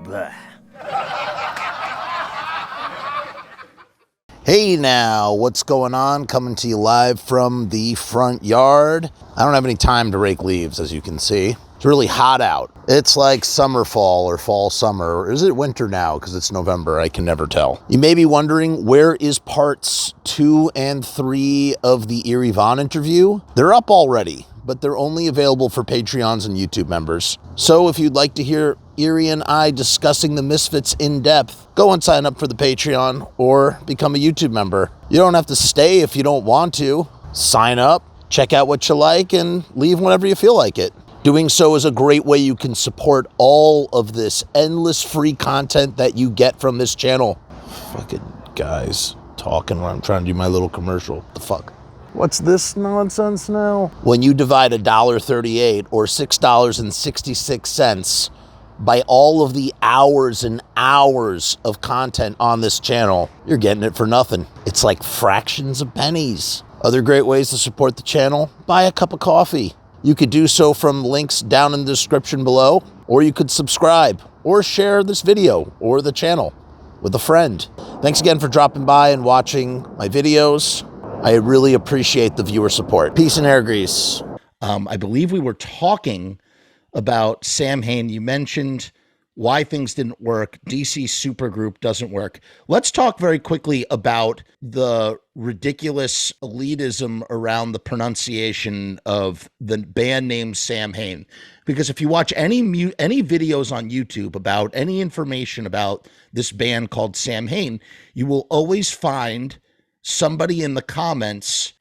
Blah. Hey now, what's going on? Coming to you live from the front yard. I don't have any time to rake leaves, as you can see. It's really hot out. It's like summer fall or fall summer. Or is it winter now? Because it's November. I can never tell. You may be wondering, where is parts 2 and 3 of the Eerie Von interview? They're up already, but they're only available for Patreons and YouTube members. So if you'd like to hear Eerie and I discussing the Misfits in depth, go and sign up for the Patreon or become a YouTube member. You don't have to stay if you don't want to. Sign up, check out what you like, and leave whenever you feel like it. Doing so is a great way you can support all of this endless free content that you get from this channel. Fucking guys talking when I'm trying to do my little commercial. What the fuck? What's this nonsense now? When you divide $1.38 or $6.66 by all of the hours and hours of content on this channel, you're getting it for nothing. It's like fractions of pennies. Other great ways to support the channel: buy a cup of coffee. You could do so from links down in the description below, or you could subscribe or share this video or the channel with a friend. Thanks again for dropping by and watching my videos. I really appreciate the viewer support. Peace and air grease. I believe we were talking about Samhain. You mentioned why things didn't work. DC Supergroup doesn't work. Let's talk very quickly about the ridiculous elitism around the pronunciation of the band name Samhain. Because if you watch any videos on YouTube about any information about this band called Samhain, you will always find somebody in the comments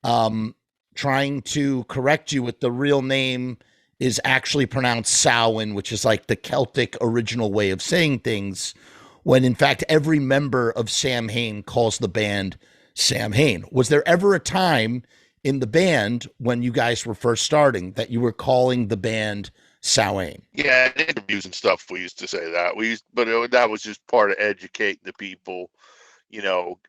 trying to correct you with the real name is actually pronounced Samhain, which is like the Celtic original way of saying things, when in fact every member of Samhain calls the band Samhain. Was there ever a time in the band when you guys were first starting that you were calling the band Samhain? Yeah, in interviews and stuff, we used to say that. That was just part of educating the people. You know,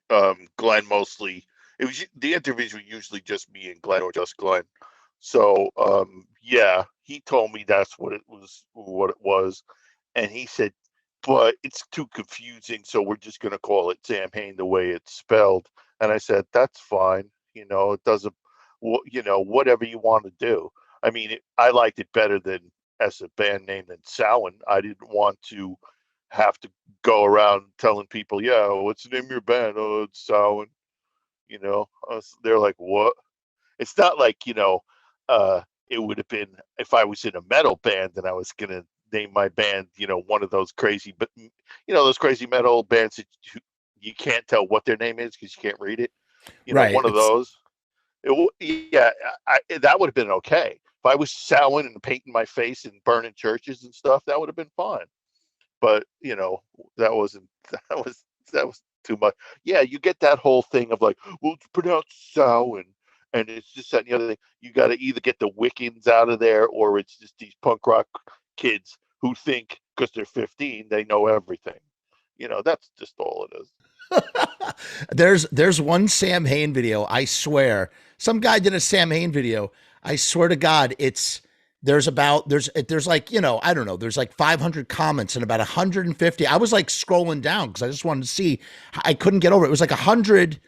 Glenn mostly. It was the interviews were usually just me and Glenn, or just Glenn. So yeah, he told me that's what it was, and he said, but it's too confusing, so we're just gonna call it Samhain the way it's spelled. And I said, that's fine. You know, it doesn't. You know, whatever you want to do. I mean, I liked it better than as a band name than Samhain. I didn't want to have to go around telling people, yeah, what's the name of your band? Oh, it's Samhain. You know, they're like, what? It's not like, it would have been if I was in a metal band and I was gonna name my band, one of those crazy, but those crazy metal bands that you can't tell what their name is because you can't read it. Right. One of those. Yeah, that would have been okay. If I was Samhain and painting my face and burning churches and stuff, that would have been fine. But that wasn't. That was too much. Yeah, you get that whole thing of like, well, it's pronounced Samhain. And it's just that and the other thing. You got to either get the Wiccans out of there, or it's just these punk rock kids who think because they're 15 they know everything. That's just all it is. There's one Samhain video. I swear, some guy did a Samhain video. I swear to God, there's like, I don't know, there's like 500 comments and about 150. I was like scrolling down because I just wanted to see. I couldn't get over it. It was like 100.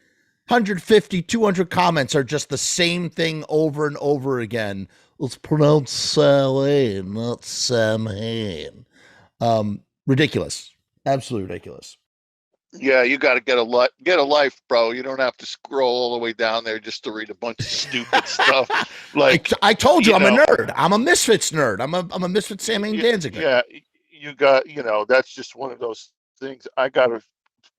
150, 200 comments are just the same thing over and over again. It's pronounced Samhain, not Samhain. Ridiculous. Absolutely ridiculous. Yeah, you got to get a life, bro. You don't have to scroll all the way down there just to read a bunch of stupid stuff. Like I told you, I'm a nerd. I'm a Misfits nerd. I'm a Misfits Samhain Danzig. Yeah, you got, that's just one of those things.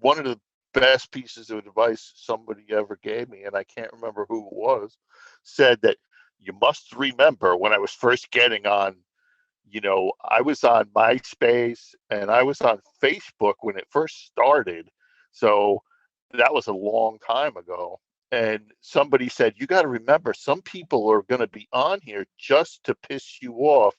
One of the best pieces of advice somebody ever gave me, and I can't remember who it was, said that you must remember when I was first getting on, I was on MySpace and I was on Facebook when it first started. So that was a long time ago. And somebody said, you got to remember, some people are going to be on here just to piss you off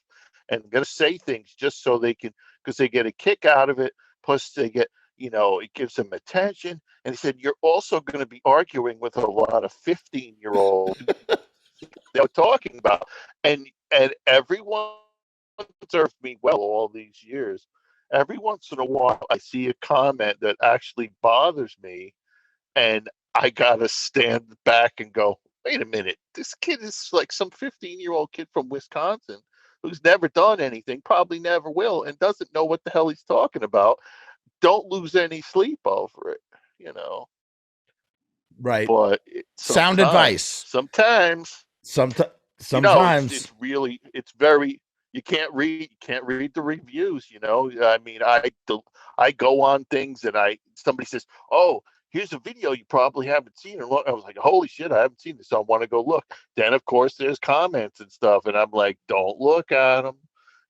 and going to say things just so they can, because they get a kick out of it. Plus they get, it gives them attention. And he said, you're also going to be arguing with a lot of 15-year-olds they're talking about. And everyone served me well all these years. every once in a while I see a comment that actually bothers me, and I gotta stand back and go, wait a minute, this kid is like some 15-year-old kid from Wisconsin who's never done anything, probably never will, and doesn't know what the hell he's talking about. Don't lose any sleep over it, you know. Right. But Sound advice. sometimes, Sometimes. it's really, it's very, you can't read the reviews, you know. I mean, I go on things and somebody says, oh, here's a video you probably haven't seen. And I was like, holy shit, I haven't seen this. I want to go look. Then of course there's comments and stuff, and I'm like, don't look at them,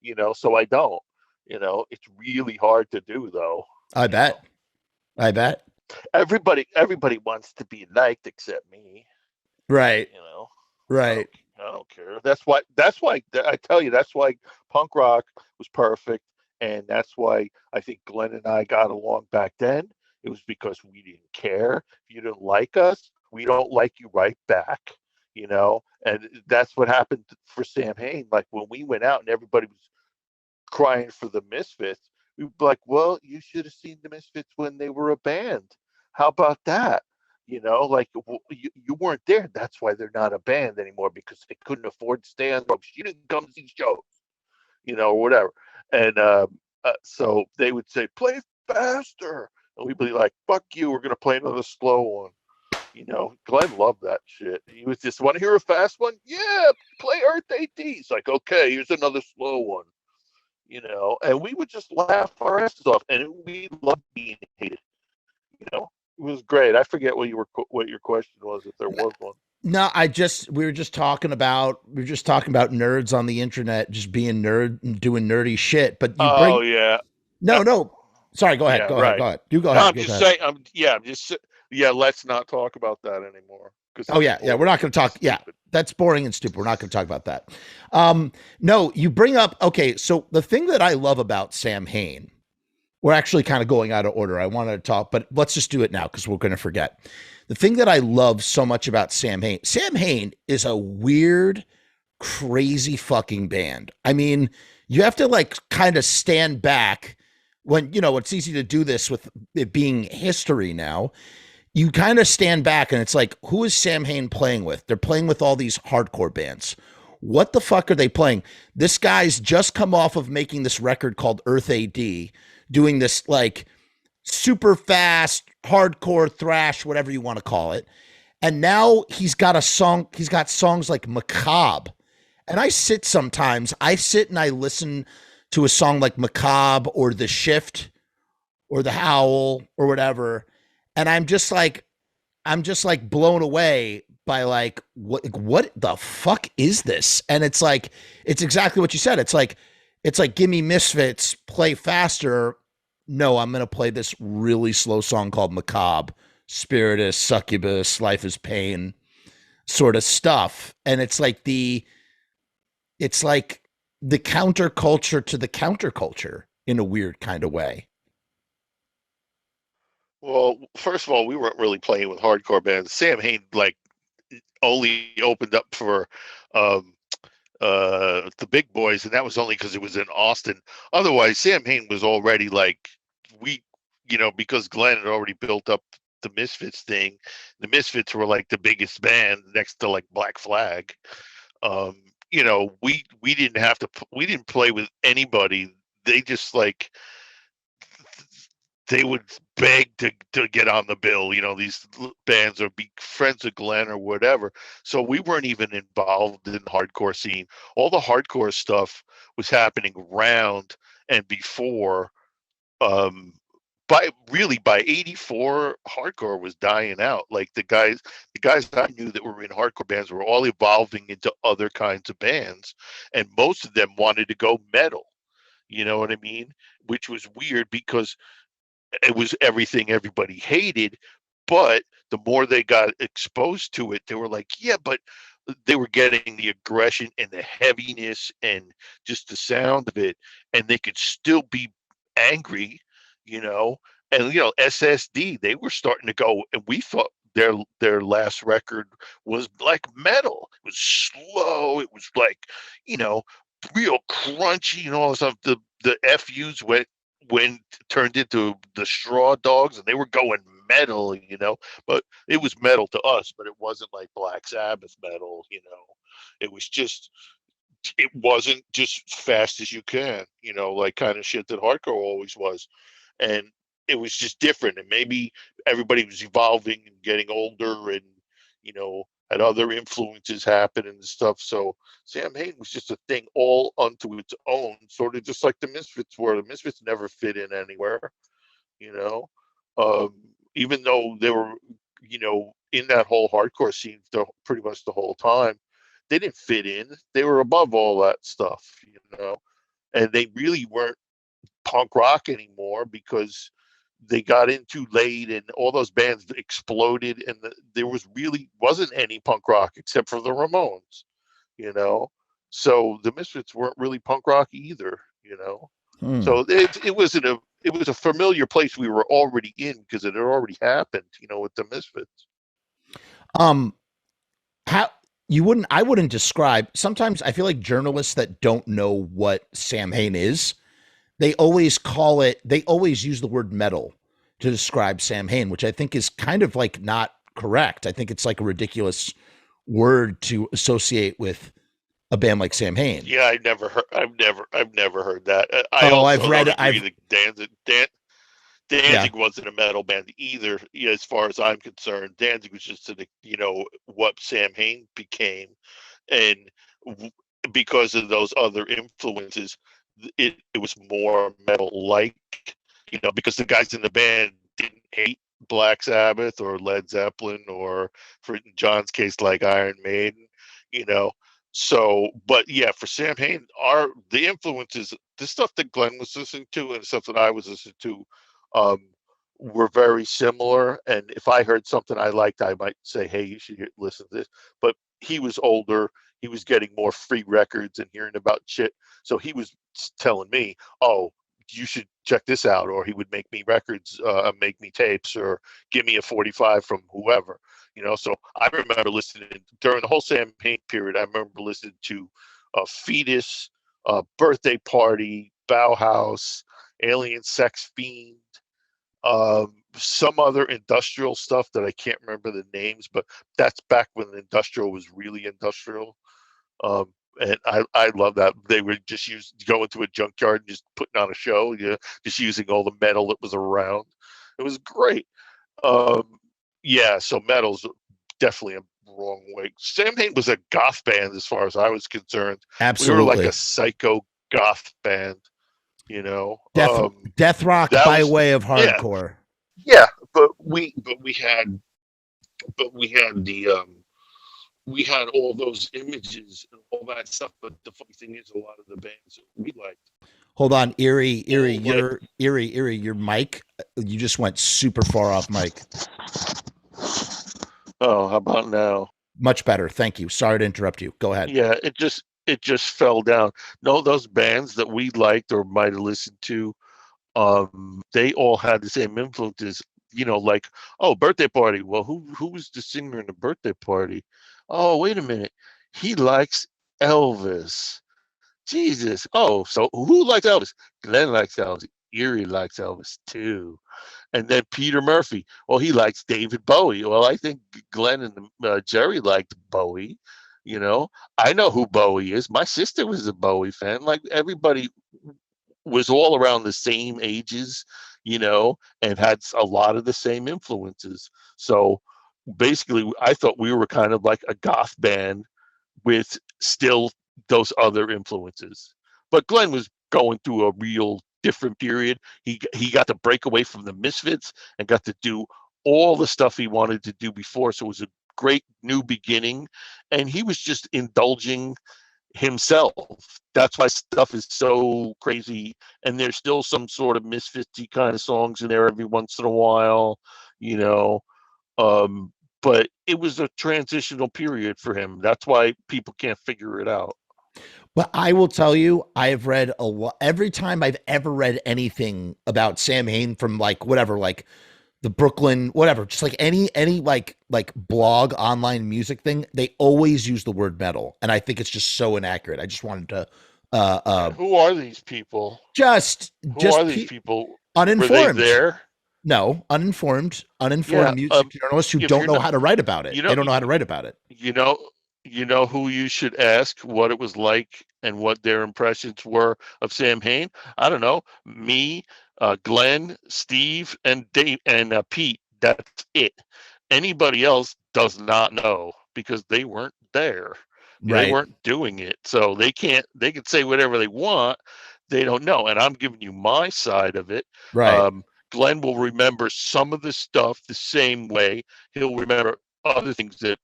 you know. So I don't, you know. It's really hard to do though. I You know, bet. I bet. everybody wants to be liked except me. Right. You know, Right. I don't care. That's why I tell you, that's why punk rock was perfect, and that's why I think Glenn and I got along back then. It was because we didn't care. If you didn't like us, we don't like you right back. You know, and that's what happened for Samhain. Like when we went out and everybody was crying for the Misfits, we'd be like, well, you should have seen the Misfits when they were a band. How about that? You know, like you weren't there. That's why they're not a band anymore, because they couldn't afford to stay on the road. You didn't come to these shows, you know, or whatever. And so they would say, play faster. And we'd be like, fuck you, we're going to play another slow one. You know, Glenn loved that shit. He was just, want to hear a fast one? Yeah, play Earth AD. He's like, okay, here's another slow one. You know, and we would just laugh our asses off, and we loved being hated. You know, it was great. I forget what your question was, if there was one. No, we were just talking about nerds on the internet just being doing nerdy shit. But you Oh bring yeah, no, no. Sorry, go ahead. yeah, Go ahead. right. Go ahead. You go No, ahead. I'm Go just ahead. saying. Yeah. Let's not talk about that anymore because Oh it's yeah, yeah. We're boring not going to and talk. Yeah, stupid. that's boring and stupid. We're not going to talk about that. No, you bring up. Okay, so the thing that I love about Samhain, we're actually kind of going out of order. I wanted to talk, but let's just do it now because we're going to forget. The thing that I love so much about Sam Hain is a weird, crazy fucking band. I mean, you have to like kind of stand back when, you know, it's easy to do this with it being history now. You kind of stand back and it's like, who is Sam Hain playing with? They're playing with all these hardcore bands. What the fuck are they playing? This guy's just come off of making this record called Earth AD, doing this like super fast, hardcore thrash, whatever you want to call it. And now he's got songs like Macabre. And I sit and I listen to a song like Macabre or The Shift or The Howl or whatever. And I'm just like blown away by like what the fuck is this? And it's exactly what you said. It's like give me Misfits, play faster. No, I'm gonna play this really slow song called Macabre, Spiritus, Succubus, Life is Pain, sort of stuff. And it's like the counterculture to the counterculture in a weird kind of way. Well, first of all, we weren't really playing with hardcore bands. Sam Hain like only opened up for um, the big boys, and that was only because it was in Austin. Otherwise, Sam Hain was already like we, you know, because Glenn had already built up the Misfits thing. The Misfits were like the biggest band next to like Black Flag. You know, we didn't have to. We didn't play with anybody. They just like they would beg to get on the bill, you know, these bands, or be friends of Glenn or whatever. So we weren't even involved in the hardcore scene. All the hardcore stuff was happening around and before. Um, by 84, hardcore was dying out. Like the guys I knew that were in hardcore bands were all evolving into other kinds of bands, and most of them wanted to go metal. You know what I mean? Which was weird because it was everything everybody hated, but the more they got exposed to it, they were like, yeah, but they were getting the aggression and the heaviness and just the sound of it, and they could still be angry, you know. And you know, SSD, they were starting to go, and we thought their last record was like metal. It was slow. It was like, you know, real crunchy and all this stuff. The FUs went turned into the Straw Dogs, and they were going metal, but it was metal to us, but it wasn't like Black Sabbath metal. It was just it wasn't just fast as you can, like kind of shit that hardcore always was. And it was just different. And maybe everybody was evolving and getting older and, had other influences happen and stuff. So Samhain was just a thing all unto its own, sort of just like the Misfits were. The Misfits never fit in anywhere, you know, um, even though they were, in that whole hardcore scene pretty much the whole time. They didn't fit in. They were above all that stuff, and they really weren't punk rock anymore because they got in too late and all those bands exploded and there wasn't any punk rock except for the Ramones, so the Misfits weren't really punk rock either, so it was a familiar place we were already in because it had already happened, with the Misfits. How I wouldn't describe, sometimes I feel like journalists that don't know what Samhain is, they always use the word metal to describe Samhain, which I think is kind of like not correct. I think it's like a ridiculous word to associate with a band like Samhain. Yeah, I've never heard that. Danzig wasn't a metal band either, as far as I'm concerned. Danzig was just, what Samhain became, and because of those other influences, it was more metal-like, because the guys in the band didn't hate Black Sabbath or Led Zeppelin or, for in John's case, like Iron Maiden, So, but yeah, for Samhain, the influences, the stuff that Glenn was listening to and the stuff that I was listening to, were very similar. And if I heard something I liked, I might say, "Hey, you should listen to this." But he was older; he was getting more free records and hearing about shit. So he was telling me, "Oh, you should check this out," or he would make me records, make me tapes, or give me a 45 from whoever. So I remember listening during the whole Samhain period. I remember listening to Fetus, Birthday Party, Bauhaus, Alien Sex Fiend, some other industrial stuff that I can't remember the names, but that's back when industrial was really industrial. And I love that. They would just go into a junkyard and just putting on a show, just using all the metal that was around. It was great. Yeah, so metal's definitely a wrong way. Samhain was a goth band as far as I was concerned. Absolutely. We were like a psycho goth band, death rock by way of hardcore. Yeah, but we had we had all those images and all that stuff. But the funny thing is, a lot of the bands we liked. Hold on, Eerie, your mic, you just went super far off mic. Oh, how about now? Much better. Thank you. Sorry to interrupt you. Go ahead. Yeah, it just fell down. No, those bands that we liked or might have listened to, they all had the same influences, like, oh, Birthday Party. Well, who was the singer in the Birthday Party? Oh, wait a minute. He likes Elvis. Jesus. Oh, so who likes Elvis? Glenn likes Elvis. Eerie likes Elvis too. And then Peter Murphy. Well, he likes David Bowie. Well, I think Glenn and Jerry liked Bowie. I know who Bowie is. My sister was a Bowie fan. Like, everybody was all around the same ages, and had a lot of the same influences. So basically, I thought we were kind of like a goth band with still those other influences. But Glenn was going through a real different period. He got to break away from the Misfits and got to do all the stuff he wanted to do before. So it was a great new beginning, and he was just indulging himself. That's why stuff is so crazy, and there's still some sort of Misfits-y kind of songs in there every once in a while, but it was a transitional period for him. That's why people can't figure it out. But I will tell you, I have read a lot. Every time I've ever read anything about Samhain from like whatever, like the Brooklyn, whatever, just like any like blog online music thing, they always use the word metal, and I think it's just so inaccurate. I just wanted to Uh, uh, And who are these people? just Who are just these people? Were they uninformed. there? No, uninformed Yeah. music journalists who If don't you're know not, how to write about it. you They know, don't know how to write about it. you know, you know who you should ask what it was like and what their impressions were of Sam Hain. I don't know. Me, Glenn, Steve, and Dave and Pete. That's it. Anybody else does not know because they weren't there. They Right. weren't doing it, so they can't. They can say whatever they want. They don't know, and I'm giving you my side of it. Right. Um, Glenn will remember some of the stuff the same way. He'll remember other things that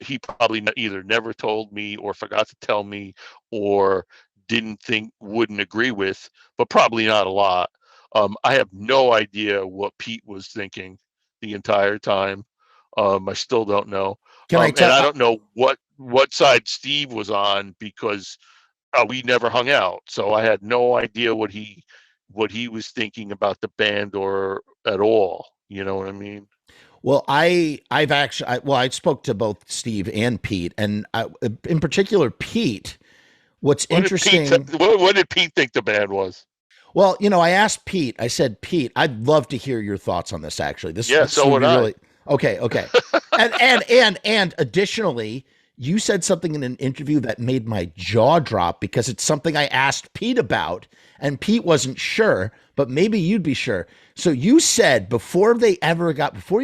he probably either never told me or forgot to tell me or didn't think wouldn't agree with, but probably not a lot. I have no idea what Pete was thinking the entire time. I still don't know, Can I and tell? I don't know what side Steve was on because we never hung out, so I had no idea what he was thinking about the band or at all. You know what I mean? Well, I've actually I spoke to both Steve and Pete, and in particular Pete. What's interesting? What did Pete think the band was? Well, I asked Pete. I said, Pete, I'd love to hear your thoughts on this. Actually, Yeah, this so would would be I. really okay. Okay, and additionally, you said something in an interview that made my jaw drop because it's something I asked Pete about, and Pete wasn't sure, but maybe you'd be sure. So you said before you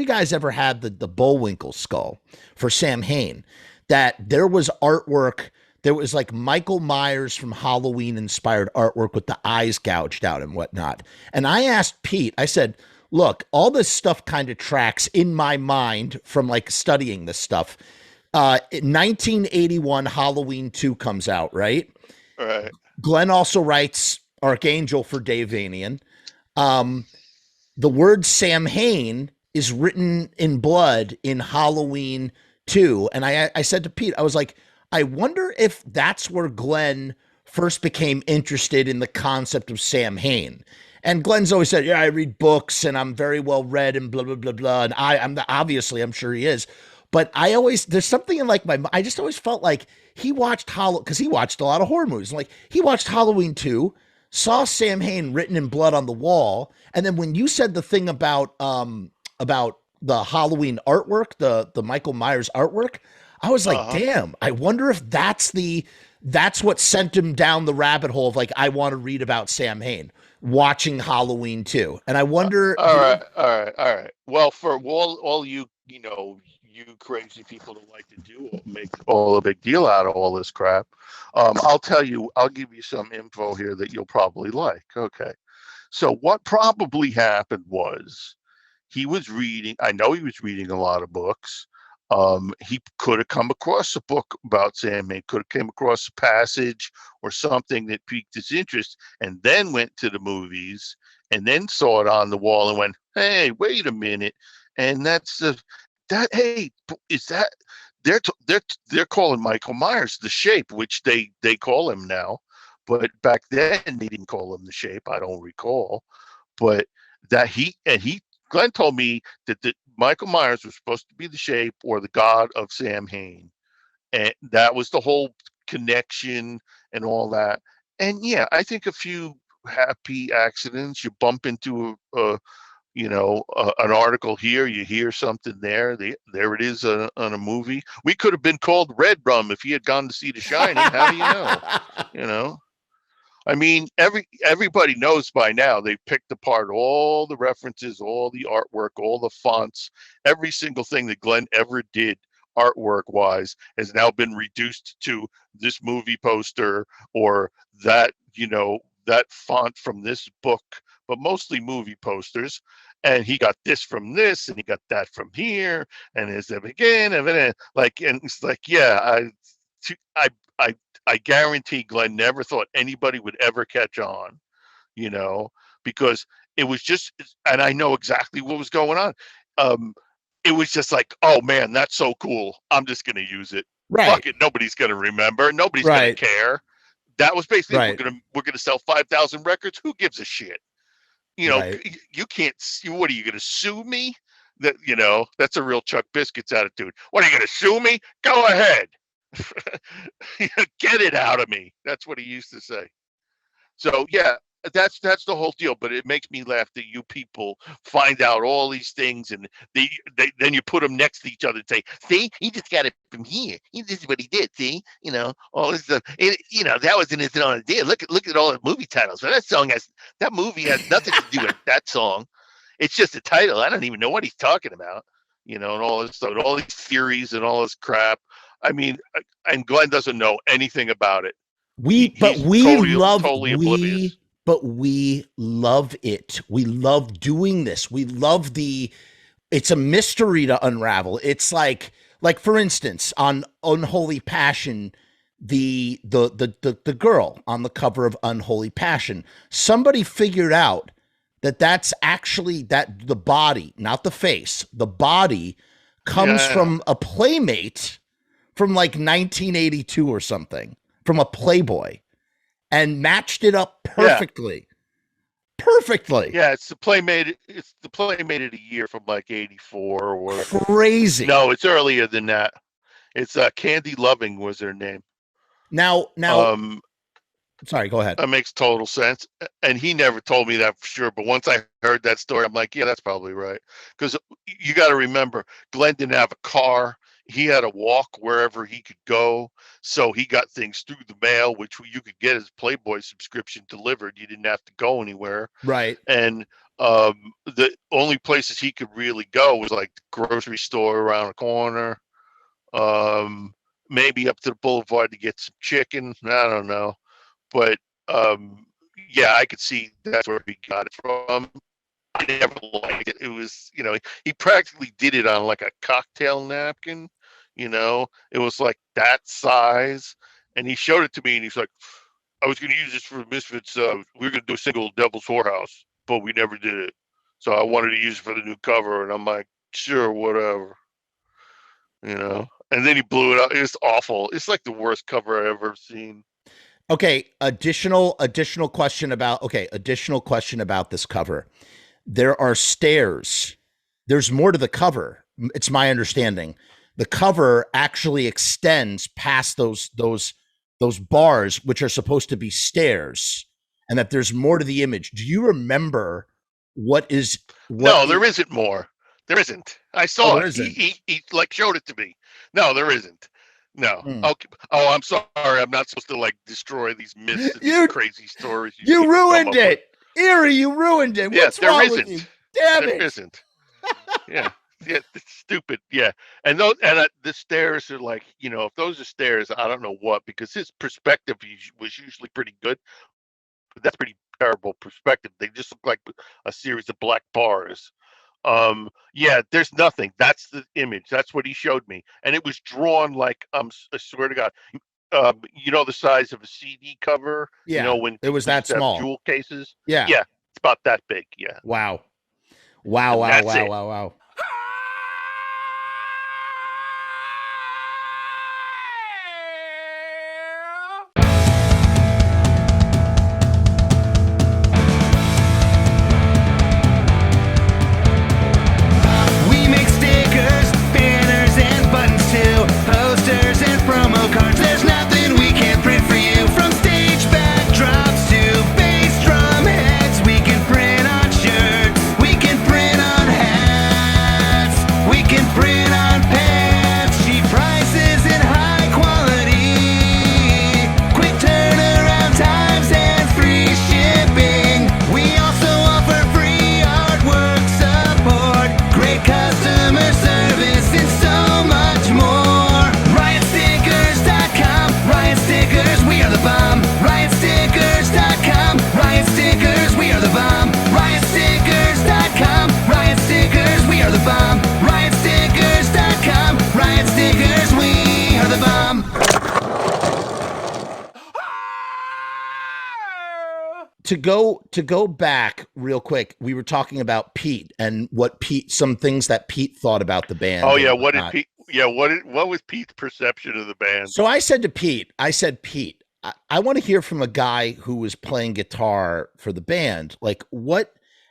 guys ever had the Bullwinkle skull for Sam Hain, that there was artwork. There was like Michael Myers from Halloween inspired artwork with the eyes gouged out and whatnot. And I asked Pete, I said, look, all this stuff kind of tracks in my mind from like studying this stuff. 1981 Halloween 2 comes out, right? All right. Glenn also writes Archangel for Dave Vanian. Um, the word Sam Hain is written in blood in Halloween 2. And I said to Pete, I was like, I wonder if that's where Glenn first became interested in the concept of Sam Hain. And Glenn's always said, yeah, I read books and I'm very well read and blah, blah, blah, blah. And I'm sure he is. But there's something in like I just always felt like he watched because he watched a lot of horror movies. Like he watched Halloween 2, saw Sam Hain written in blood on the wall, and then when you said the thing about the Halloween artwork, the Michael Myers artwork, I was like, Uh-huh. damn, I wonder if that's what sent him down the rabbit hole of like I want to read about Sam Hain watching Halloween 2. And I wonder, All right, all right, all right. Well, for all you you crazy people that like to make all a big deal out of all this crap, I'll tell you, I'll give you some info here that you'll probably like. Okay, so what probably happened was he was reading. I know he was reading a lot of books. He could have come across a book about Sandman, could have came across a passage or something that piqued his interest, and then went to the movies, and then saw it on the wall and went, "Hey, wait a minute!" And that's that. Hey, is that they're calling Michael Myers the Shape, which they call him now, but back then they didn't call him the Shape. I don't recall, but that he Glenn told me that Michael Myers was supposed to be the Shape or the god of Sam Hain, and that was the whole connection and all that. And yeah, I think a few happy accidents. You bump into an article here, you hear something there. There it is on a movie. We could have been called Red Rum if he had gone to see The Shining. How do you know? You know. I mean, everybody knows by now. They've picked apart all the references, all the artwork, all the fonts, every single thing that Glenn ever did artwork wise has now been reduced to this movie poster or that, that font from this book, but mostly movie posters. And he got this from this, and he got that from here, and is there again, and it's like, yeah, I, I I guarantee Glenn never thought anybody would ever catch on, you know, because it was just, and I know exactly what was going on. Um, it was just like, oh man, that's so cool. I'm just going to use it. right, Fuck it. Nobody's going to remember. Nobody's going to right, care. That was basically, right, we're going to sell 5,000 records. Who gives a shit? right. You can't, what are you going to sue me? That's a real Chuck Biscuits attitude. What are you going to sue me? Go ahead. Get it out of me. That's what he used to say. So yeah, that's the whole deal. But it makes me laugh that you people find out all these things, and they then you put them next to each other and say, "See, he just got it from here. This is what he did. See, all this stuff. That wasn't his own idea. Look at all the movie titles. But that movie has nothing to do with that song. It's just a title. I don't even know what he's talking about. And all this stuff, and all these theories and all this crap. I mean, and Glenn doesn't know anything about it. We love oblivious. But we love it. We love doing this. We love it's a mystery to unravel. It's like for instance, on Unholy Passion, the girl on the cover of Unholy Passion, somebody figured out that's actually that the body, not the face, the body comes from a Playmate from like 1982 or something, from a Playboy, and matched it up perfectly. Yeah. Perfectly. Yeah, it's the Playmate of the year from like 84 or whatever. Crazy. No, it's earlier than that. It's Candy Loving was her name. Now sorry, go ahead. That makes total sense. And he never told me that for sure. But once I heard that story, I'm like, yeah, that's probably right. Because you got to remember, Glenn didn't have a car. He had to walk wherever he could go. So he got things through the mail, which you could get his Playboy subscription delivered. You didn't have to go anywhere. Right. And the only places he could really go was like the grocery store around the corner. Maybe up to the boulevard to get some chicken. I don't know. But yeah, I could see that's where he got it from. I never liked it. It was, he practically did it on like a cocktail napkin. It was like that size. And he showed it to me and he's like, I was going to use this for Misfits. We were going to do a single Devil's Whorehouse, but we never did it. So I wanted to use it for the new cover. And I'm like, sure, whatever. And then he blew it up. It was awful. It's like the worst cover I've ever seen. Okay, additional question about this cover. There are stairs. There's more to the cover. It's my understanding. The cover actually extends past those bars, which are supposed to be stairs, and that there's more to the image. Do you remember No, there isn't more. There isn't. I saw it. He like showed it to me. No, there isn't. No. Okay. Oh, I'm sorry. I'm not supposed to like destroy these myths and these crazy stories. You ruined it. Eerie, you ruined it. What's wrong with you? Damn it. There isn't. Yeah. Yeah, it's stupid. Yeah. And the stairs are like, if those are stairs, I don't know what, because his perspective was usually pretty good. But that's pretty terrible perspective. They just look like a series of black bars. Yeah, there's nothing. That's the image. That's what he showed me. And it was drawn like, I swear to God, the size of a CD cover, yeah, when it was that small. Jewel cases. Yeah. Yeah. It's about that big. Yeah. Wow. Posters and promo cards, there's nothing we can't print for you. From stage backdrops to bass drum heads, we can print on shirts, we can print on hats, we can print on pants. Cheap prices and high quality, quick turnaround times and free shipping. We also offer free artwork support, great customer service, and so much more. We are the bomb. RiotStickers.com. Riot Stickers, we are the bomb. RiotStickers.com. Riot Stickers, we are the bomb. RiotStickers.com. Riot Stickers, we are the bomb. To go back real quick, we were talking about Pete and some things that Pete thought about the band. Oh yeah, what was Pete's perception of the band? So I said, Pete, I want to hear from a guy who was playing guitar for the band. Like,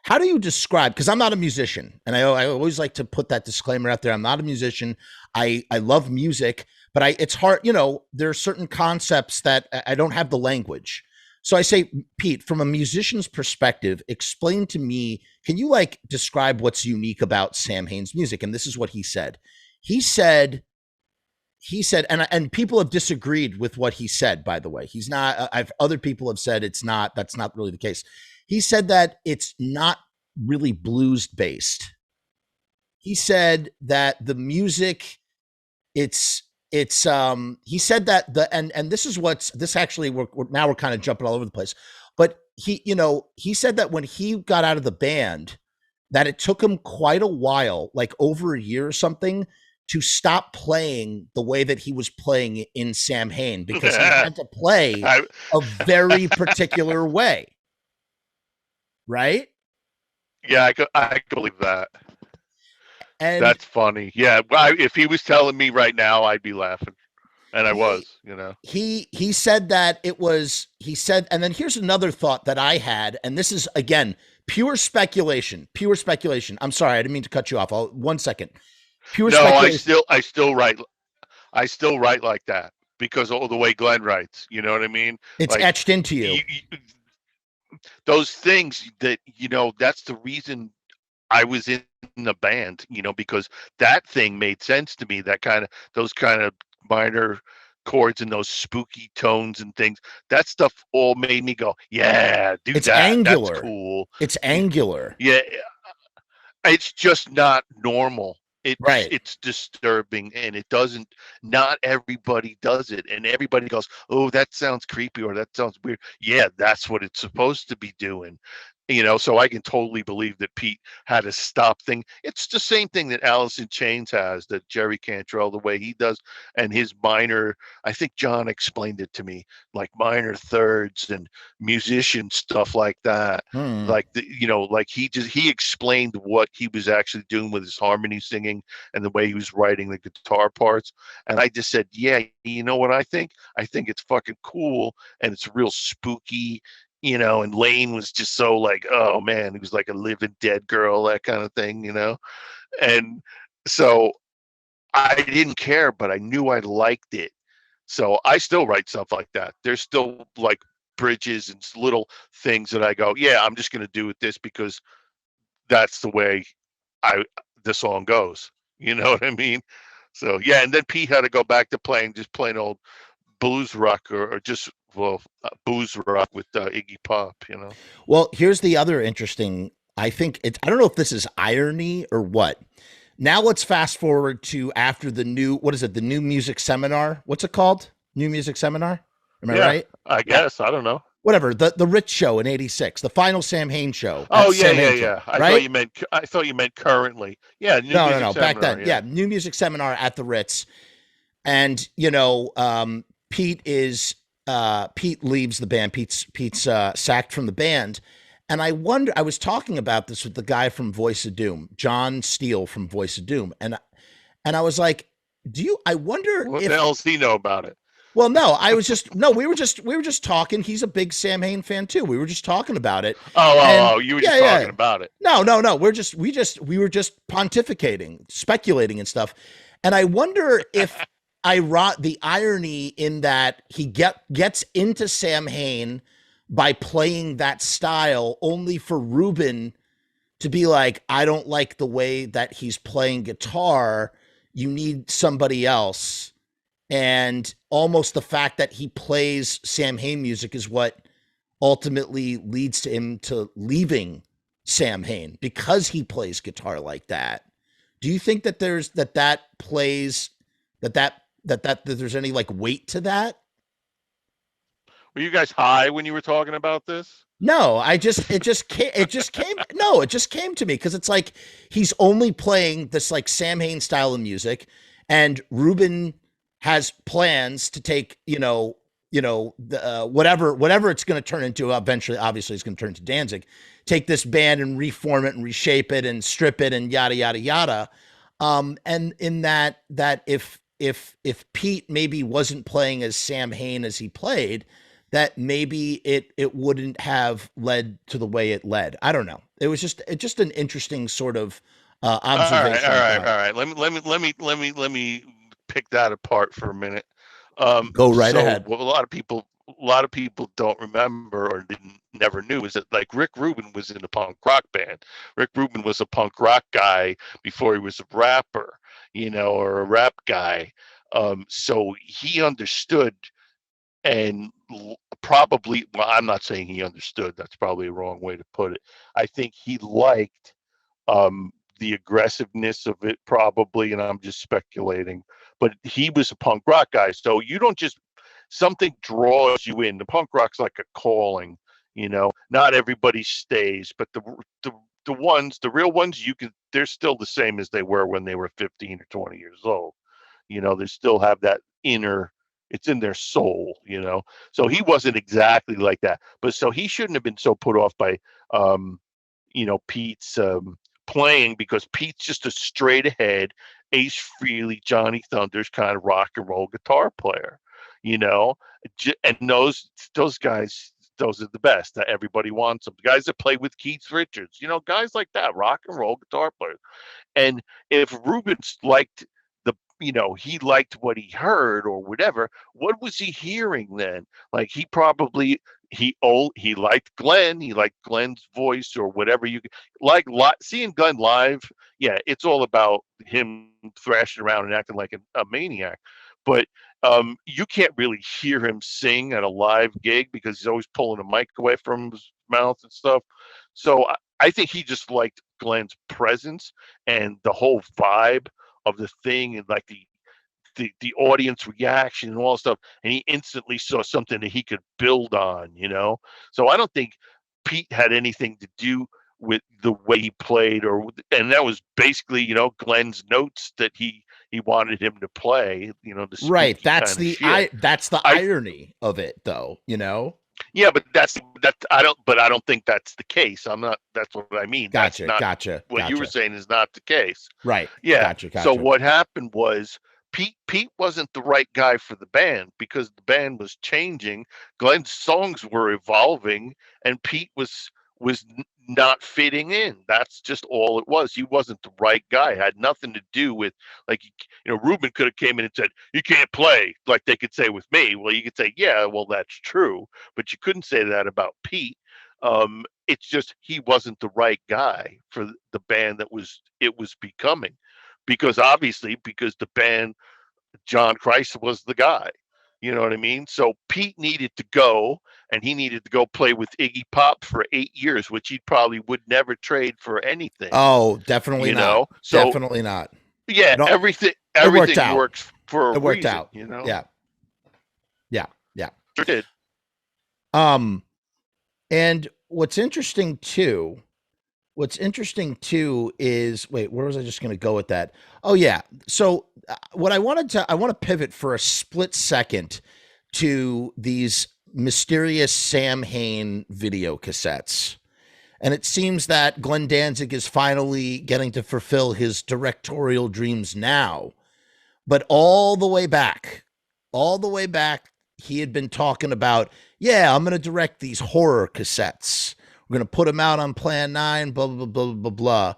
how do you describe, because I'm not a musician, and I always like to put that disclaimer out there. I'm not a musician. I love music, but it's hard, there are certain concepts that I don't have the language. So I say, Pete, from a musician's perspective, explain to me, can you like describe what's unique about Samhain's music? And this is what he said. He said, and people have disagreed with what he said, by the way. He's not, other people have said that's not really the case. He said that it's not really blues based. He said that the music, he said that and this is this actually, we're kind of jumping all over the place, but he said that when he got out of the band, that it took him quite a while, like over a year or something, to stop playing the way that he was playing in Samhain, because he had to play a very particular way. Right? Yeah, I believe that. And that's funny. Yeah, if he was telling me right now, I'd be laughing. And I was, He said that and then here's another thought that I had, and this is, again, pure speculation. I'm sorry, I didn't mean to cut you off. 1 second. Speculation. I still write like that because of the way Glenn writes. You know what I mean? It's like, etched into you. Those things that that's the reason I was in the band. Because that thing made sense to me. Those kind of minor chords and those spooky tones and things. That stuff all made me go, yeah, dude. It's angular. That's cool. It's angular. Yeah, it's just not normal. Right. It's disturbing, and not everybody does it, and everybody goes, oh, that sounds creepy, or that sounds weird. Yeah, that's what it's supposed to be doing. So I can totally believe that Pete had to stop thing. It's the same thing that Alice in Chains has, that Jerry Cantrell, the way he does, and his minor, I think John explained it to me, like minor thirds and musician stuff like that. Like he explained what he was actually doing with his harmony singing and the way he was writing the guitar parts. And I just said, yeah, you know what I think? I think it's fucking cool, and it's real spooky. And Lane was just so like, oh man, he was like a living dead girl, that kind of thing, and so I didn't care, but I knew I liked it. So I still write stuff like that. There's still like bridges and little things that I go, yeah, I'm just going to do with this because that's the way the song goes. You know what I mean? So yeah, and then Pete had to go back to playing old blues rock or just blues rock with Iggy Pop, Well, here's the other interesting, I think I don't know if this is irony or what. Now let's fast forward to after the new music seminar. What's it called? New music seminar? Am I right? I guess. I don't know. Whatever. The Rich show in '86, the final Samhain show. Oh yeah. I thought you meant currently. Yeah. No. Back then. Yeah. New music seminar at the Ritz. And, Pete leaves the band. Pete's sacked from the band. And I was talking about this with the guy from Voice of Doom, John Steele from Voice of Doom. And I was like, I wonder what the hell does he know about it? Well, no, we were just talking. He's a big Samhain fan too. We were just talking about it. You were just talking about it. No. We were just pontificating, speculating and stuff. And I wonder if the irony in that he gets into Samhain by playing that style only for Ruben to be like, I don't like the way that he's playing guitar. You need somebody else. And almost the fact that he plays Samhain music is what ultimately leads to him to leaving Samhain, because he plays guitar like that. Do you think that there's that there's any like weight to that? Were you guys high when you were talking about this? No, it just came to me because it's like he's only playing this like Samhain style of music, and Ruben has plans to take, whatever it's going to turn into eventually. Obviously, it's going to turn into Danzig. Take this band and reform it and reshape it and strip it and yada yada yada. And in that if Pete maybe wasn't playing as Samhain as he played, that maybe it wouldn't have led to the way it led. I don't know. It was just an interesting sort of observation. All right. Let me pick that apart for a minute. Go right so ahead. what a lot of people don't remember or never knew is that like Rick Rubin was in a punk rock band. Rick Rubin was a punk rock guy before he was a rapper, or a rap guy. So he understood and probably, well, I'm not saying he understood. That's probably a wrong way to put it. I think he liked the aggressiveness of it probably, and I'm just speculating, but he was a punk rock guy. So you don't just, something draws you in. The punk rock's like a calling, not everybody stays, but the real ones, they're still the same as they were when they were 15 or 20 years old. They still have that it's in their soul, So he wasn't exactly like that, but so he shouldn't have been so put off by, Pete's playing, because Pete's just a straight ahead Ace Frehley, Johnny Thunders kind of rock and roll guitar player, and those guys, those are the best that everybody wants them. The guys that play with Keith Richards, guys like that, rock and roll guitar players. And if Rubens liked he liked what he heard or whatever, what was he hearing then? Like he liked Glenn, he liked Glenn's voice or whatever. You like seeing Glenn live. Yeah, it's all about him thrashing around and acting like a maniac. But you can't really hear him sing at a live gig because he's always pulling a mic away from his mouth and stuff. So I think he just liked Glenn's presence and the whole vibe of the thing, and like the audience reaction and all that stuff, and he instantly saw something that he could build on, So I don't think Pete had anything to do with the way he played, and that was basically, Glenn's notes that he wanted him to play, Right. That's the irony of it, though, Yeah, but I don't think that's the case. That's what I mean. Gotcha. What you were saying is not the case. Right. Yeah. Gotcha. So what happened was Pete wasn't the right guy for the band because the band was changing. Glenn's songs were evolving, and Pete was not fitting in. That's just all it was. He wasn't the right guy. It had nothing to do with, like, Rubin could have came in and said, "You can't play," like they could say with me. Well, you could say, "Yeah, well, that's true," but you couldn't say that about Pete. It's just he wasn't the right guy for the band it was becoming, because the band, John Christ was the guy. You know what I mean? So Pete needed to go, and he needed to go play with Iggy Pop for 8 years, which he probably would never trade for anything. Oh, definitely not. So, definitely not. Yeah, everything works for a reason. Out. Yeah. Sure did. And what's interesting too is, wait, where was I just going to go with that? Oh yeah. So what I want to pivot for a split second to these mysterious Samhain video cassettes. And it seems that Glenn Danzig is finally getting to fulfill his directorial dreams now. But all the way back, he had been talking about, yeah, I'm going to direct these horror cassettes. We're going to put them out on Plan 9, blah, blah, blah, blah, blah.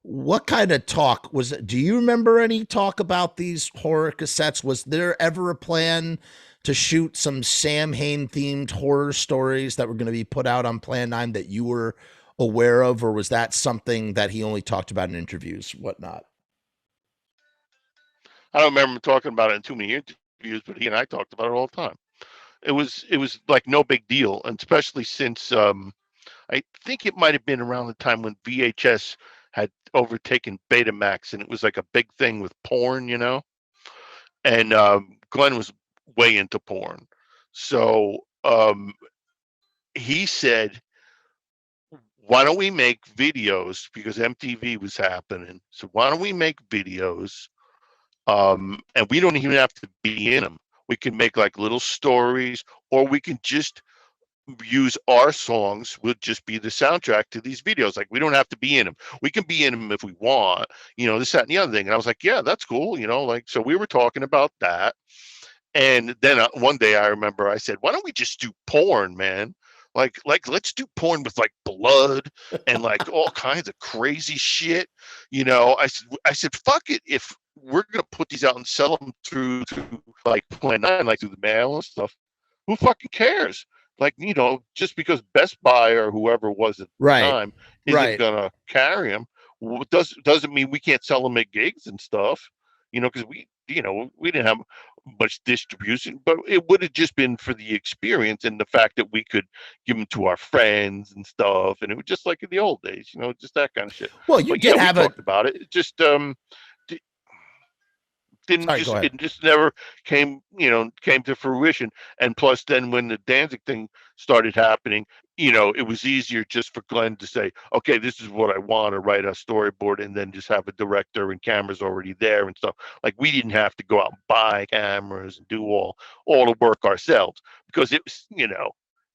What kind of talk was it? Do you remember any talk about these horror cassettes? Was there ever a plan to shoot some Samhain themed horror stories that were going to be put out on Plan 9 that you were aware of? Or was that something that he only talked about in interviews, whatnot? I don't remember him talking about it in too many interviews, but he and I talked about it all the time. It was like no big deal. And especially since, I think it might've been around the time when VHS had overtaken Betamax, and it was like a big thing with porn, and Glenn was way into porn. So he said, why don't we make videos, because MTV was happening. So why don't we make videos, and we don't even have to be in them. We can make like little stories, or we can just use our songs, will just be the soundtrack to these videos. Like, we don't have to be in them. We can be in them if we want, this, that, and the other thing. And I was like, yeah, that's cool. So we were talking about that. And then one day I remember I said, why don't we just do porn, man? Like let's do porn with like blood and like all kinds of crazy shit. I said, fuck it. we're gonna put these out and sell them through like Plan 9, like through the mail and stuff. Who fucking cares? Like, just because Best Buy or whoever it was at the Right. time isn't Right. gonna carry them, doesn't mean we can't sell them at gigs and stuff. Because we didn't have much distribution, but it would have just been for the experience and the fact that we could give them to our friends and stuff, and it was just like in the old days, just that kind of shit. Well, you But did yeah, have we talked about it. It just Sorry, go ahead. it just never came to fruition. And plus, then when the Danzig thing started happening, it was easier just for Glenn to say, okay, this is what I want to write a storyboard, and then just have a director and cameras already there and stuff. Like, we didn't have to go out and buy cameras and do all the work ourselves, because it was,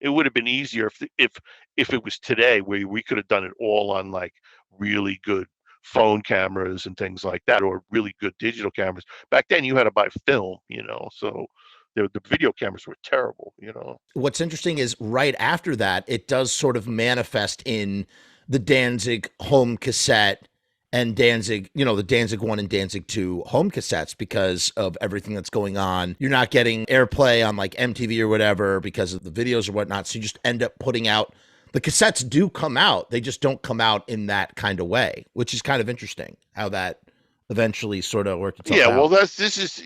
it would have been easier if it was today, where we could have done it all on like really good phone cameras and things like that, or really good digital cameras. Back then you had to buy film, so the video cameras were terrible. What's interesting is right after that, it does sort of manifest in the Danzig home cassette and Danzig, the Danzig 1 and Danzig 2 home cassettes, because of everything that's going on. You're not getting airplay on like MTV or whatever because of the videos or whatnot. So you just end up putting out, the cassettes do come out. They just don't come out in that kind of way, which is kind of interesting how that eventually sort of worked itself out. Well, this is,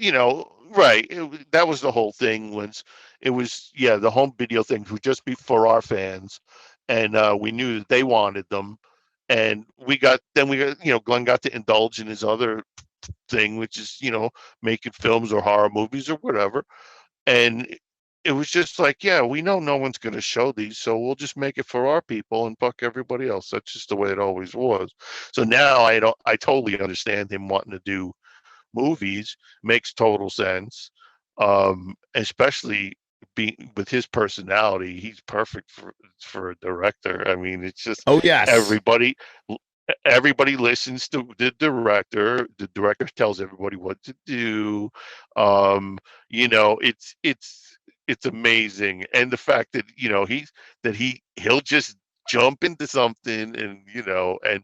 right. That was the whole thing. The home video things would just be for our fans. And we knew that they wanted them. And Glenn got to indulge in his other thing, which is, making films or horror movies or whatever. And it was just like, yeah, we know no one's going to show these, so we'll just make it for our people and fuck everybody else. That's just the way it always was. So now I totally understand him wanting to do movies. Makes total sense. Especially with his personality, he's perfect for a director. I mean, it's just, oh yes, everybody listens to the director. The director tells everybody what to do. It's amazing. And the fact that he'll just jump into something, and and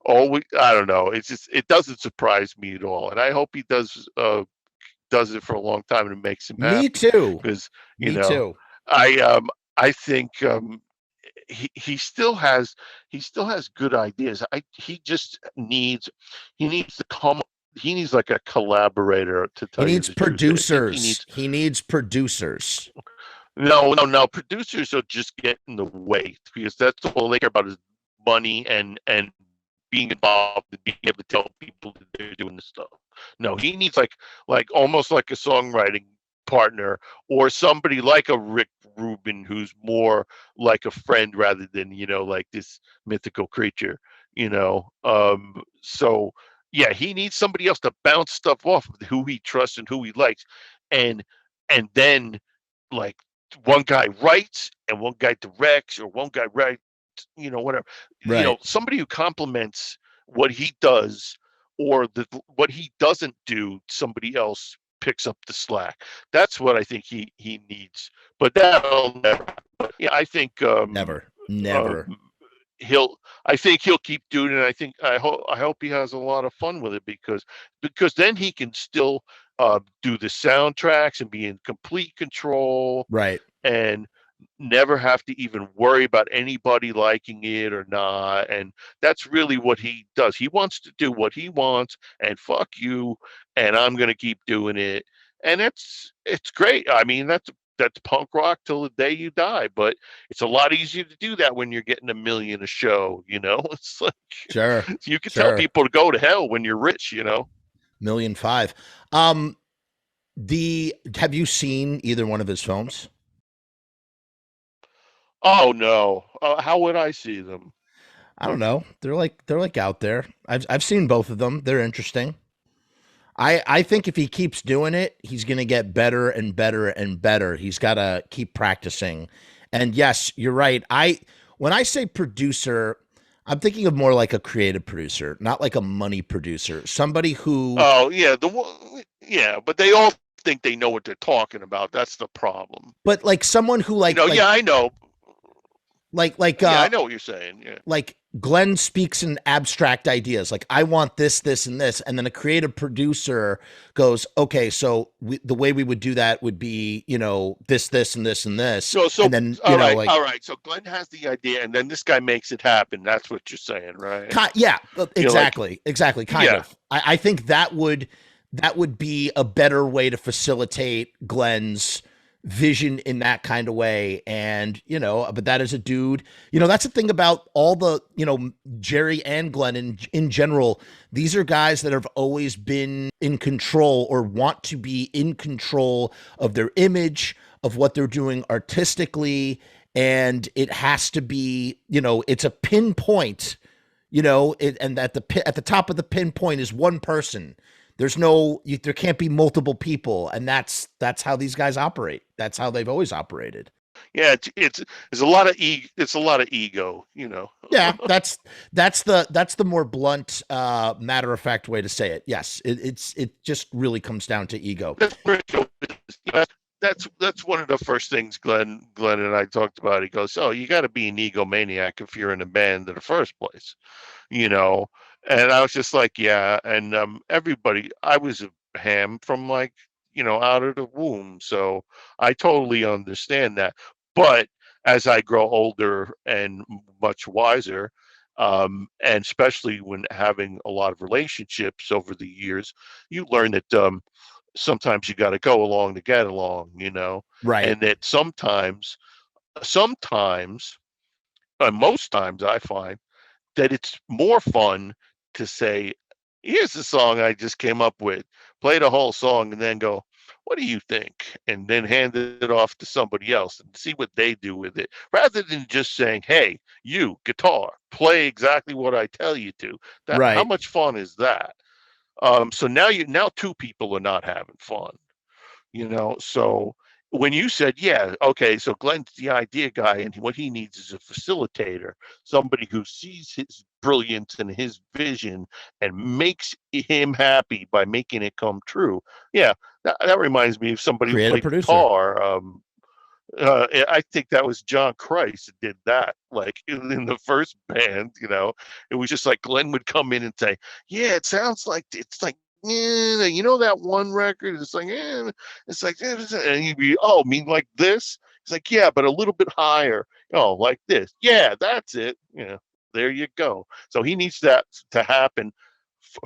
always, I don't know, it doesn't surprise me at all. And I hope he does it for a long time, and it makes him happy. Me too. Because too. I think he still has good ideas. He just needs he needs like a collaborator to tell He you needs the truth. producers. He needs producers. No. Producers will just get in the way, because that's all they care about is money and being involved and being able to tell people that they're doing this stuff. No, he needs like almost like a songwriting partner, or somebody like a Rick Rubin, who's more like a friend rather than like this mythical creature. So yeah, he needs somebody else to bounce stuff off of, who he trusts and who he likes, and then like one guy writes and one guy directs, or one guy writes, whatever. Right. Somebody who complements what he does, or what he doesn't do, somebody else picks up the slack. That's what I think he needs. But that'll never. But yeah, I think never. I think he'll keep doing it. I hope he has a lot of fun with it, because then he can still do the soundtracks and be in complete control, right, and never have to even worry about anybody liking it or not. And that's really what he does. He wants to do what he wants, and fuck you, and I'm gonna keep doing it. And it's great. I mean, that's punk rock till the day you die. But it's a lot easier to do that when you're getting $1 million a show. It's like, sure, you can tell people to go to hell when you're rich. $1.5 million. Have you seen either one of his films? Oh no! How would I see them? I don't know. They're like out there. I've seen both of them. They're interesting. I think if he keeps doing it, he's going to get better and better and better. He's got to keep practicing. And yes, you're right. When I say producer, I'm thinking of more like a creative producer, not like a money producer. Somebody who. Oh yeah, but they all think they know what they're talking about. That's the problem. But like someone who like. Yeah, I know. Yeah, I know what you're saying. Yeah. like Glenn speaks in abstract ideas, like I want this, this, and this, and then a creative producer goes, okay, so the way we would do that would be, this, this, and this, and this, So and then all right. So Glenn has the idea, and then this guy makes it happen. That's what you're saying, right? yeah, Like, exactly, kind yeah. of. I think that would be a better way to facilitate Glenn's vision in that kind of way. And but that is a dude, that's the thing about all the Jerry and Glenn in general. These are guys that have always been in control, or want to be in control of their image, of what they're doing artistically, and it has to be, it's a pinpoint, and at the top of the pinpoint is one person. There's there can't be multiple people, and that's how these guys operate. That's how they've always operated. Yeah, it's a lot of it's a lot of ego, Yeah, that's the more blunt, matter of fact way to say it. Yes, it just really comes down to ego. That's one of the first things Glenn and I talked about. He goes, "Oh, you got to be an egomaniac if you're in a band in the first place," And I was just like, yeah. And everybody, I was a ham from out of the womb. So I totally understand that. But as I grow older and much wiser, and especially when having a lot of relationships over the years, you learn that sometimes you got to go along to get along, Right. And that sometimes, and most times I find that it's more fun to say, here's the song I just came up with, play the whole song, and then go, what do you think? And then hand it off to somebody else and see what they do with it, rather than just saying, hey, you, guitar, play exactly what I tell you to. How Right. much fun is that? So now two people are not having fun, so when you said, yeah, okay, so Glenn's the idea guy, and what he needs is a facilitator, somebody who sees his brilliance and his vision and makes him happy by making it come true. Yeah, that reminds me of somebody who Creative played producer. guitar. I think that was John Christ that did that. Like in the first band, it was just like Glenn would come in and say, "Yeah, it sounds like that one record." It's like, it's like, and he'd be, "Oh, mean like this?" It's like, "Yeah, but a little bit higher." Oh, like this? Yeah, that's it. There you go. So he needs that to happen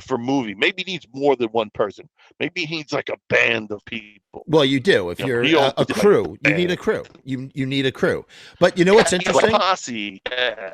for movie. Maybe he needs more than one person. Maybe he needs like a band of people. Well, you do. If you're a crew, you need a crew. You need a crew. But what's interesting? Posse. Yeah.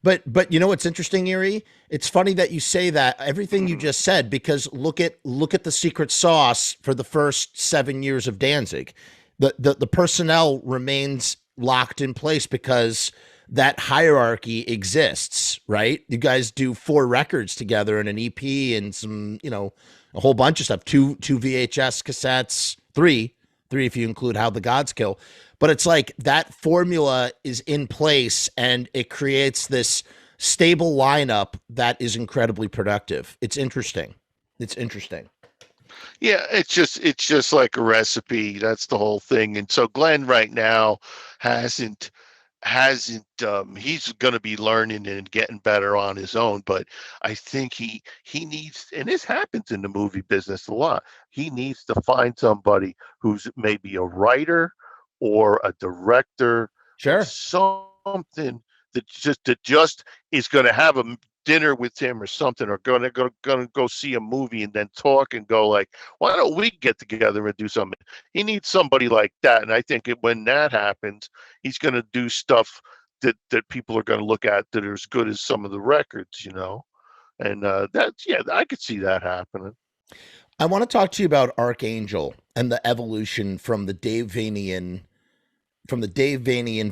But what's interesting, Eerie? It's funny that you say that. Everything you just said, because look at the secret sauce for the first 7 years of Danzig. The personnel remains locked in place because that hierarchy exists, right? You guys do 4 records together and an EP and some, a whole bunch of stuff. Two VHS cassettes, three if you include How the Gods Kill. But it's like that formula is in place, and it creates this stable lineup that is incredibly productive. It's interesting. Yeah, it's just like a recipe. That's the whole thing. And so Glenn right now hasn't he's going to be learning and getting better on his own, but I think he needs, and this happens in the movie business a lot, he needs to find somebody who's maybe a writer or a director, Sure, something that just is going to have a dinner with him or something, or gonna go see a movie and then talk and go like, why don't we get together and do something? He needs somebody like that, and I think when that happens, he's going to do stuff that people are going to look at that are as good as some of the records, and I could see that happening. I want to talk to you about Archangel and the evolution from the Dave Vanian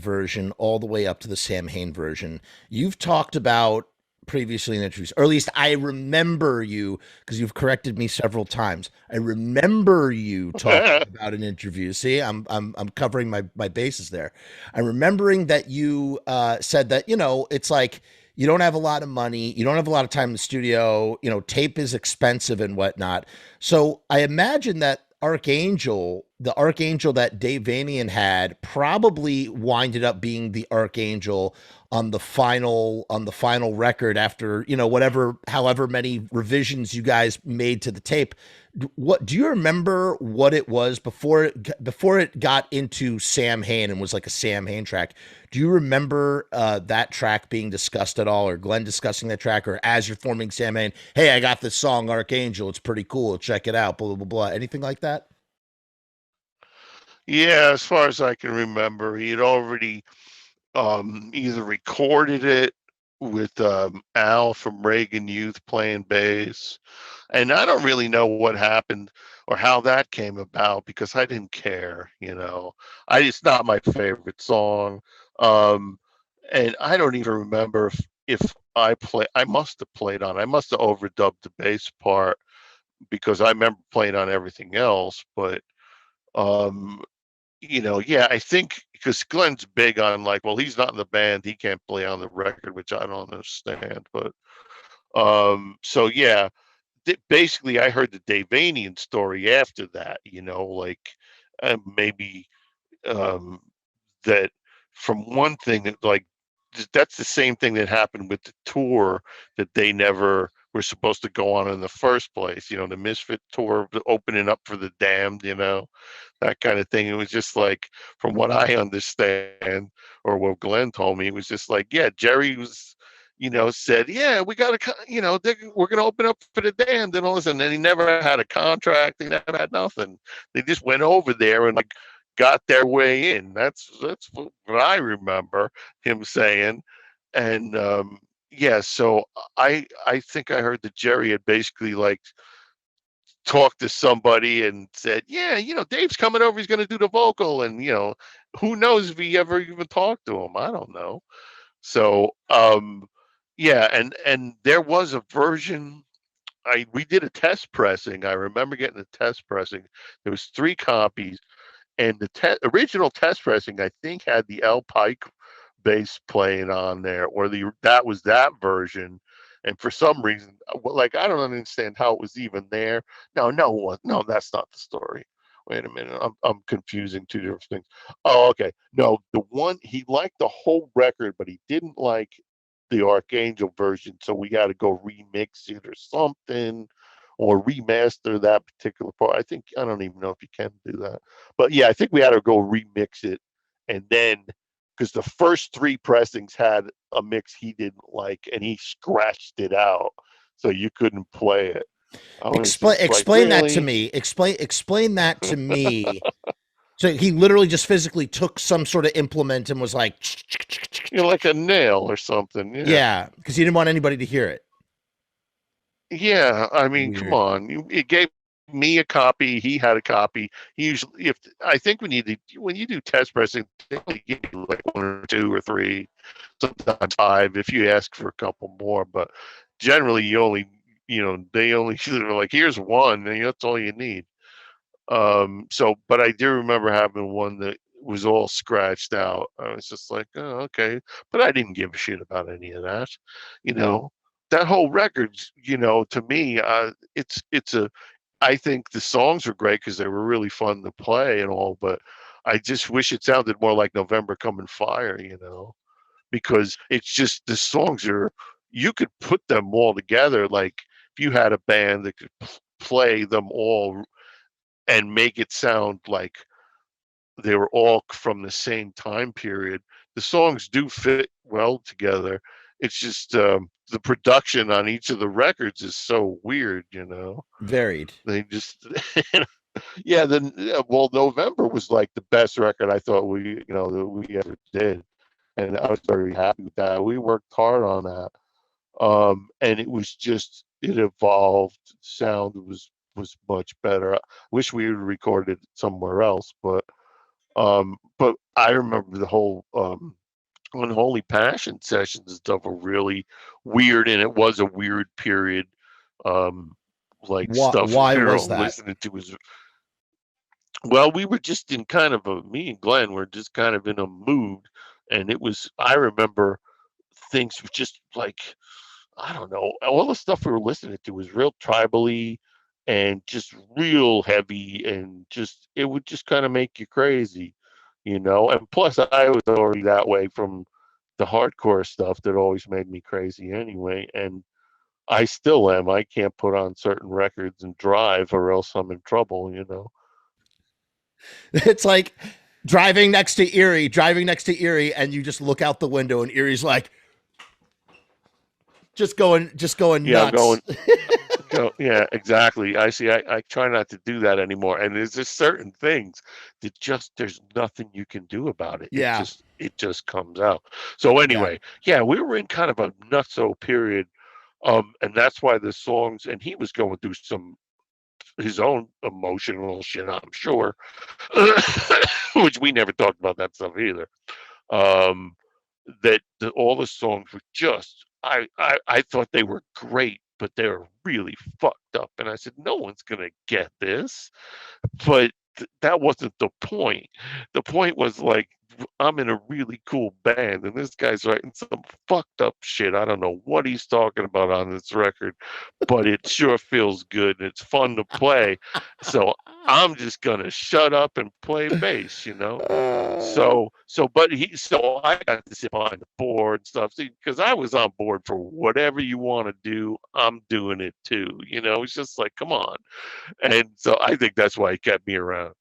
version all the way up to the Samhain version. You've talked about previously in interviews, or at least I remember you, because you've corrected me several times. I remember you talking about an interview. See, I'm covering my bases there. I'm remembering that you said that, it's like you don't have a lot of money, you don't have a lot of time in the studio, tape is expensive and whatnot. So I imagine that Archangel the Archangel that Dave Vanian had probably winded up being the Archangel on the final record after, you know, whatever, however many revisions you guys made to the tape. What do you remember what it was before it got into Sam Hain and was like a Sam Hain track? Do you remember that track being discussed at all, or Glenn discussing that track, or as you're forming Sam Hain, hey, I got this song Archangel, it's pretty cool, check it out, blah blah blah, anything like that? Yeah, as far as I can remember, he had already either recorded it with Al from Reagan Youth playing bass. And I don't really know what happened or how that came about because I didn't care, you know. It's not my favorite song. Um, and I don't even remember if I must have played on, I must have overdubbed the bass part because I remember playing on everything else, but um you know, yeah, I think because Glenn's big on like, well, he's not in the band, he can't play on the record, which I don't understand. But so yeah, basically, I heard the Davanian story after that. You know, like maybe um, that from one thing that like that's the same thing that happened with the tour that they never were supposed to go on in the first place. You know, the Misfit tour, opening up for the Damned. You know, that kind of thing. It was just like, from what I understand, or what Glenn told me, it was just like, yeah, Jerry was, you know, said, yeah, we got to, you know, we're going to open up for the Damned and all this, and then he never had a contract. He never had nothing. They just went over there and like got their way in. That's what I remember him saying. And yeah, so I think I heard that Jerry had basically like talked to somebody and said, yeah, you know, Dave's coming over, he's going to do the vocal, and you know, who knows if he ever even talked to him. I don't know. So yeah, and there was a version. We did a test pressing. I remember getting a test pressing. There was 3 copies, and the original test pressing, I think, had the L Pike bass playing on there, or that was that version. And for some reason, like, I don't understand how it was even there. No, that's not the story. Wait a minute, I'm confusing 2 different things. Oh, okay. No, the one, he liked the whole record, but he didn't like the Archangel version, so we got to go remix it or something, or remaster that particular part. I don't even know if you can do that, but yeah, I think we had to go remix it, and then because the first 3 pressings had a mix he didn't like, and he scratched it out, so you couldn't play it. I was just like, Explain that to really? me. Explain that to me. So he literally just physically took some sort of implement and was like, You know, like a nail or something. Yeah. yeah, because he didn't want anybody to hear it. Yeah, I mean, come Weird. on. It gave me a copy. He had a copy. He usually, if I think when you do test pressing, they only give you like 1 or 2 or 3, sometimes 5 if you ask for a couple more. But generally, you only, you know, they only they're like, here's one, and that's all you need. So, but I do remember having one that was all scratched out. I was just like, oh, okay. But I didn't give a shit about any of that. You know, that whole record, you know, to me, I think the songs were great because they were really fun to play and all, but I just wish it sounded more like November Coming Fire, you know, because it's just the songs are, you could put them all together. Like if you had a band that could play them all and make it sound like they were all from the same time period. The songs do fit well together. It's just the production on each of the records is so weird, you know. Varied. They just, yeah. Then, well, November was like the best record I thought that we ever did, and I was very happy with that. We worked hard on that, and it evolved. Sound was much better. I wish we had recorded it somewhere else, but I remember the whole Unholy Passion sessions and stuff were really weird, and it was a weird period. Um, like stuff Why we were was all that? listening to was, well, we were just in kind of me and Glenn were just kind of in a mood, and I remember things were just like, I don't know, all the stuff we were listening to was real tribally, and just real heavy, and just it would just kind of make you crazy, and plus I was already that way from the hardcore stuff that always made me crazy anyway, and I still am. I can't put on certain records and drive or else I'm in trouble. It's like driving next to Eerie, and you just look out the window, and Eerie's like just going Yeah, I'm nuts. yeah, exactly. I try not to do that anymore. And there's just certain things that just there's nothing you can do about it. Yeah. It just comes out. So anyway, yeah, we were in kind of a nutso period. And that's why the songs, and he was going through his own emotional shit, I'm sure. Which we never talked about that stuff either. Um, all the songs were just I thought they were great, but they were really fucked up. And I said, no one's gonna get this. But that wasn't the point. The point was like I'm in a really cool band, and this guy's writing some fucked up shit. I don't know what he's talking about on this record, but it sure feels good and it's fun to play. So I'm just gonna shut up and play bass. So I got to sit behind the board and stuff because I was on board for whatever you want to do. I'm doing it too. It's just like, come on. And so I think that's why he kept me around.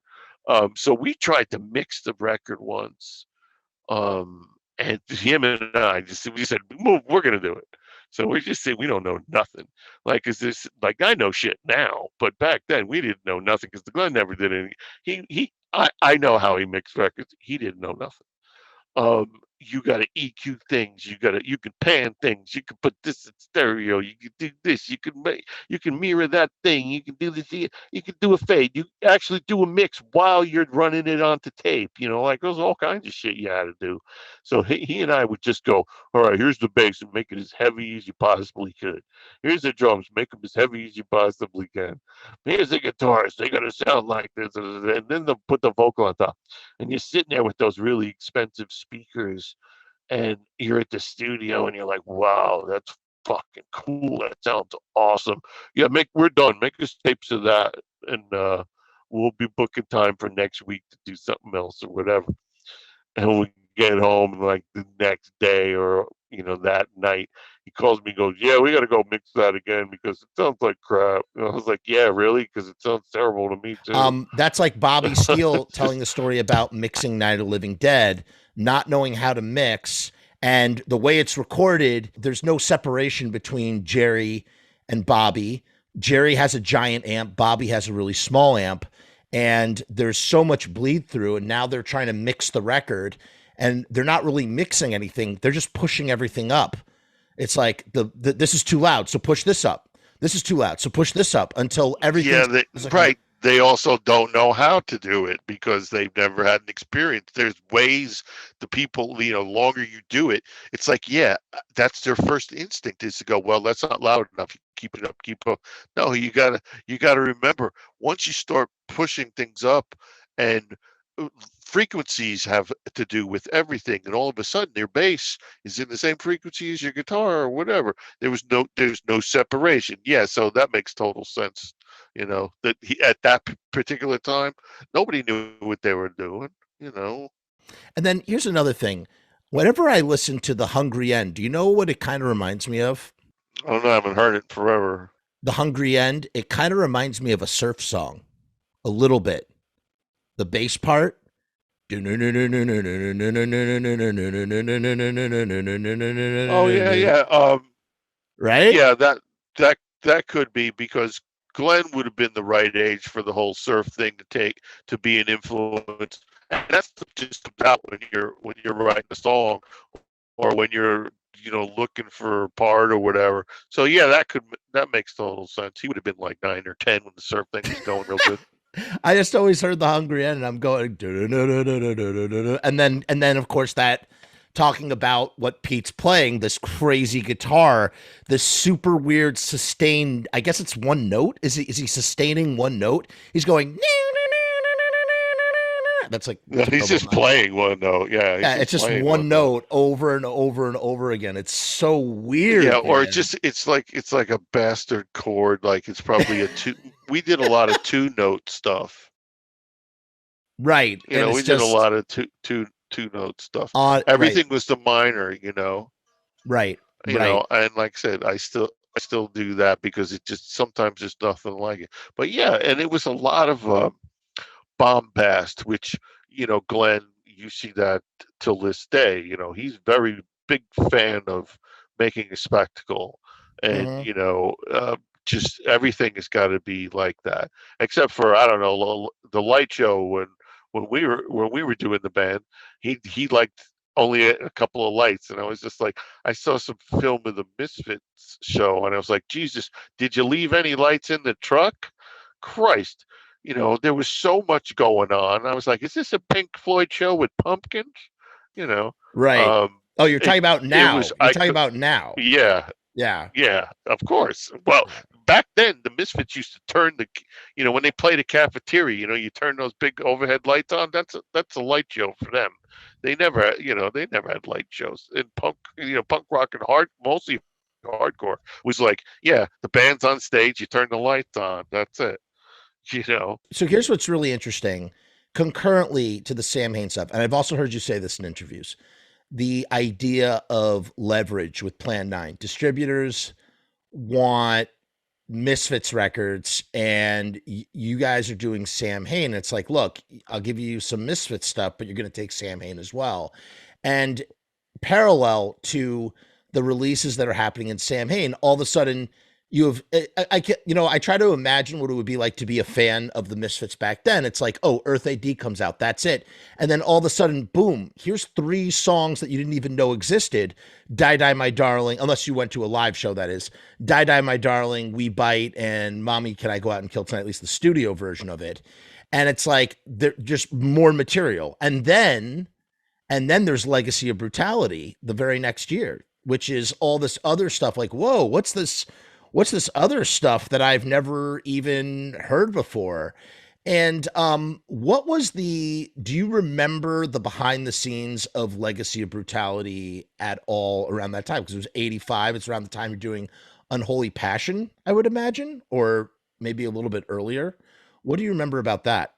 So we tried to mix the record once. And him and we said, move, we're going to do it. So we just said, we don't know nothing. Like, I know shit now, but back then we didn't know nothing because the Glenn never did anything. I know how he mixed records. He didn't know nothing. You got to EQ things. You can pan things. You can put this in stereo. You can do this. You can mirror that thing. You can do this. You can do a fade. You actually do a mix while you're running it onto tape. Like there's all kinds of shit you had to do. So he and I would just go, all right, here's the bass and make it as heavy as you possibly could. Here's the drums, make them as heavy as you possibly can. Here's the guitars. They got to sound like this. And then they'll put the vocal on top. And you're sitting there with those really expensive speakers, and you're at the studio and you're like, wow, that's fucking cool. That sounds awesome. Yeah, we're done. Make us tapes of that, and we'll be booking time for next week to do something else or whatever. And we get home like the next day or that night, he calls me and goes, yeah, we got to go mix that again because it sounds like crap. And I was like, yeah, really? Because it sounds terrible to me too. That's like Bobby Steele telling the story about mixing Night of the Living Dead, not knowing how to mix. And the way it's recorded, there's no separation between Jerry and Bobby. Jerry has a giant amp. Bobby has a really small amp. And there's so much bleed through. And now they're trying to mix the record, and they're not really mixing anything. They're just pushing everything up. It's like this is too loud, so push this up. This is too loud, so push this up until everything. Yeah, right. They also don't know how to do it because they've never had an experience. There's ways the people, longer you do it, it's like, yeah, that's their first instinct is to go, well, that's not loud enough. Keep it up, keep up. No, you gotta remember, once you start pushing things up, and frequencies have to do with everything, and all of a sudden their bass is in the same frequency as your guitar or whatever. There's no separation. Yeah, so that makes total sense. That at that particular time, nobody knew what they were doing. And then here's another thing. Whenever I listen to The Hungry End, do you know what it kind of reminds me of? I don't know. I haven't heard it forever. The Hungry End, it kind of reminds me of a surf song. A little bit. The bass part. Oh, yeah. Right? Yeah, that could be, because Glenn would have been the right age for the whole surf thing to be an influence. And that's just about when you're writing a song, or when you're looking for a part or whatever. So yeah, that makes total sense. He would have been like 9 or 10 when the surf thing was going real good. I just always heard The Hungry End, and I'm going, and then of course that talking about what Pete's playing, this crazy guitar, this super weird sustained, I guess it's one note. Is he sustaining one note? He's going That's like No, he's terrible just playing one note. Yeah, he's Yeah, it's just playing one note over and over and over again. It's so weird. Yeah, or man. it's like a bastard chord. Like it's probably a two. We did a lot of two note stuff. Right. You and know, it's we did a just lot of two note stuff. right. Everything was the minor. You know. Right. You Right. know, and like I said, I still do that because it just sometimes there's nothing like it. But yeah, and it was a lot of bombast, which you know, Glenn, you see that till this day. You know, he's very big fan of making a spectacle, and Mhm. you know, just everything has got to be like that, except for I don't know the light show when we were doing the band, he liked only a couple of lights, and I was just like, I saw some film of the Misfits show, and I was like, Jesus, did you leave any lights in the truck? Christ, you know, there was so much going on. I was like, is this a Pink Floyd show with pumpkins? You know, Right. um, Oh, you're talking about it now. was You're talking about now. yeah, Yeah. yeah, of course. Well, back then the Misfits used to turn you know, when they played a cafeteria, you know, you turn those big overhead lights on. That's a light show for them. They never, you know, they never had light shows. In punk, you know, punk rock and mostly hardcore was like, yeah, the band's on stage, you turn the lights on. That's it. You know. So here's what's really interesting. Concurrently to the Samhain stuff, and I've also heard you say this in interviews, the idea of leverage with Plan 9. Distributors want Misfits records, and you guys are doing Samhain. It's like, look, I'll give you some Misfits stuff, but you're going to take Samhain as well. And parallel to the releases that are happening in Samhain, all of a sudden you have, I try to imagine what it would be like to be a fan of the Misfits back then. It's like, oh, Earth AD comes out, that's it. And then all of a sudden, boom, here's 3 songs that you didn't even know existed. Die, Die, My Darling, unless you went to a live show, that is. Die, Die, My Darling, We Bite, and Mommy, Can I Go Out and Kill Tonight, at least the studio version of it. And it's like, they're just more material. And then there's Legacy of Brutality the very next year, which is all this other stuff like, whoa, what's this other stuff that I've never even heard before? And do you remember the behind the scenes of Legacy of Brutality at all around that time? Because it was 85. It's around the time you're doing Unholy Passion, I would imagine, or maybe a little bit earlier. What do you remember about that?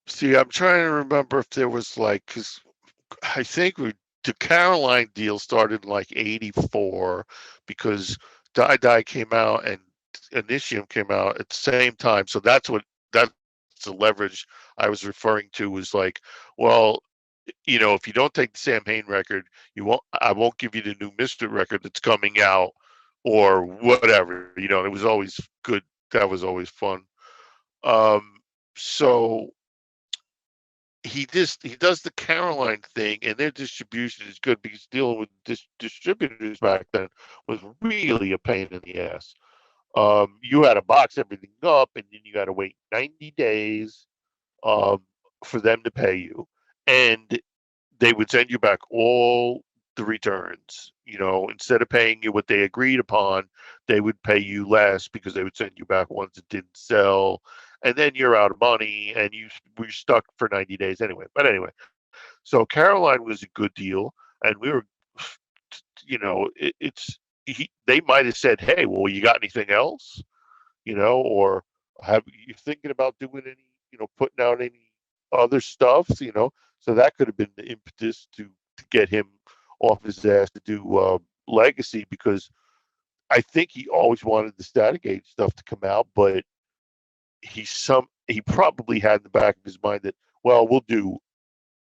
See, I'm trying to remember if there was like, because I think the Caroline deal started in like '84 because Die Die came out and Initium came out at the same time. So that's the leverage I was referring to, was like, well, you know, if you don't take the Samhain record, I won't give you the new Misfit record that's coming out or whatever. You know, it was always good. That was always fun. So he does the Caroline thing, and their distribution is good because dealing with distributors back then was really a pain in the ass. You had to box everything up, and then you got to wait 90 days for them to pay you, and they would send you back all the returns. You know, instead of paying you what they agreed upon, they would pay you less because they would send you back ones that didn't sell, and then you're out of money, and we're stuck for 90 days anyway. But anyway, so Caroline was a good deal, and we were, you know, they might have said, hey, well, you got anything else? You know, or have you thinking about doing any, you know, putting out any other stuff? You know, so that could have been the impetus to get him off his ass to do Legacy, because I think he always wanted the Static Age stuff to come out, but he probably had in the back of his mind that, well, we'll do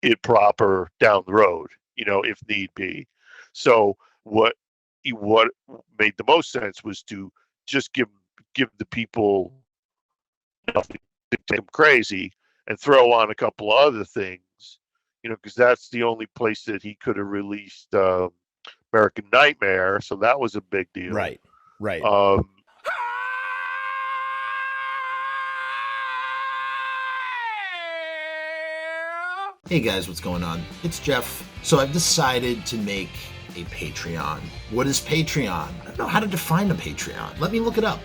it proper down the road, you know, if need be. So what made the most sense was to just give the people nothing to take them crazy and throw on a couple of other things, you know, because that's the only place that he could have released American Nightmare. So that was a big deal. Right. Hey guys, what's going on? It's Jeff. So I've decided to make a Patreon. What is Patreon? I don't know how to define a Patreon. Let me look it up.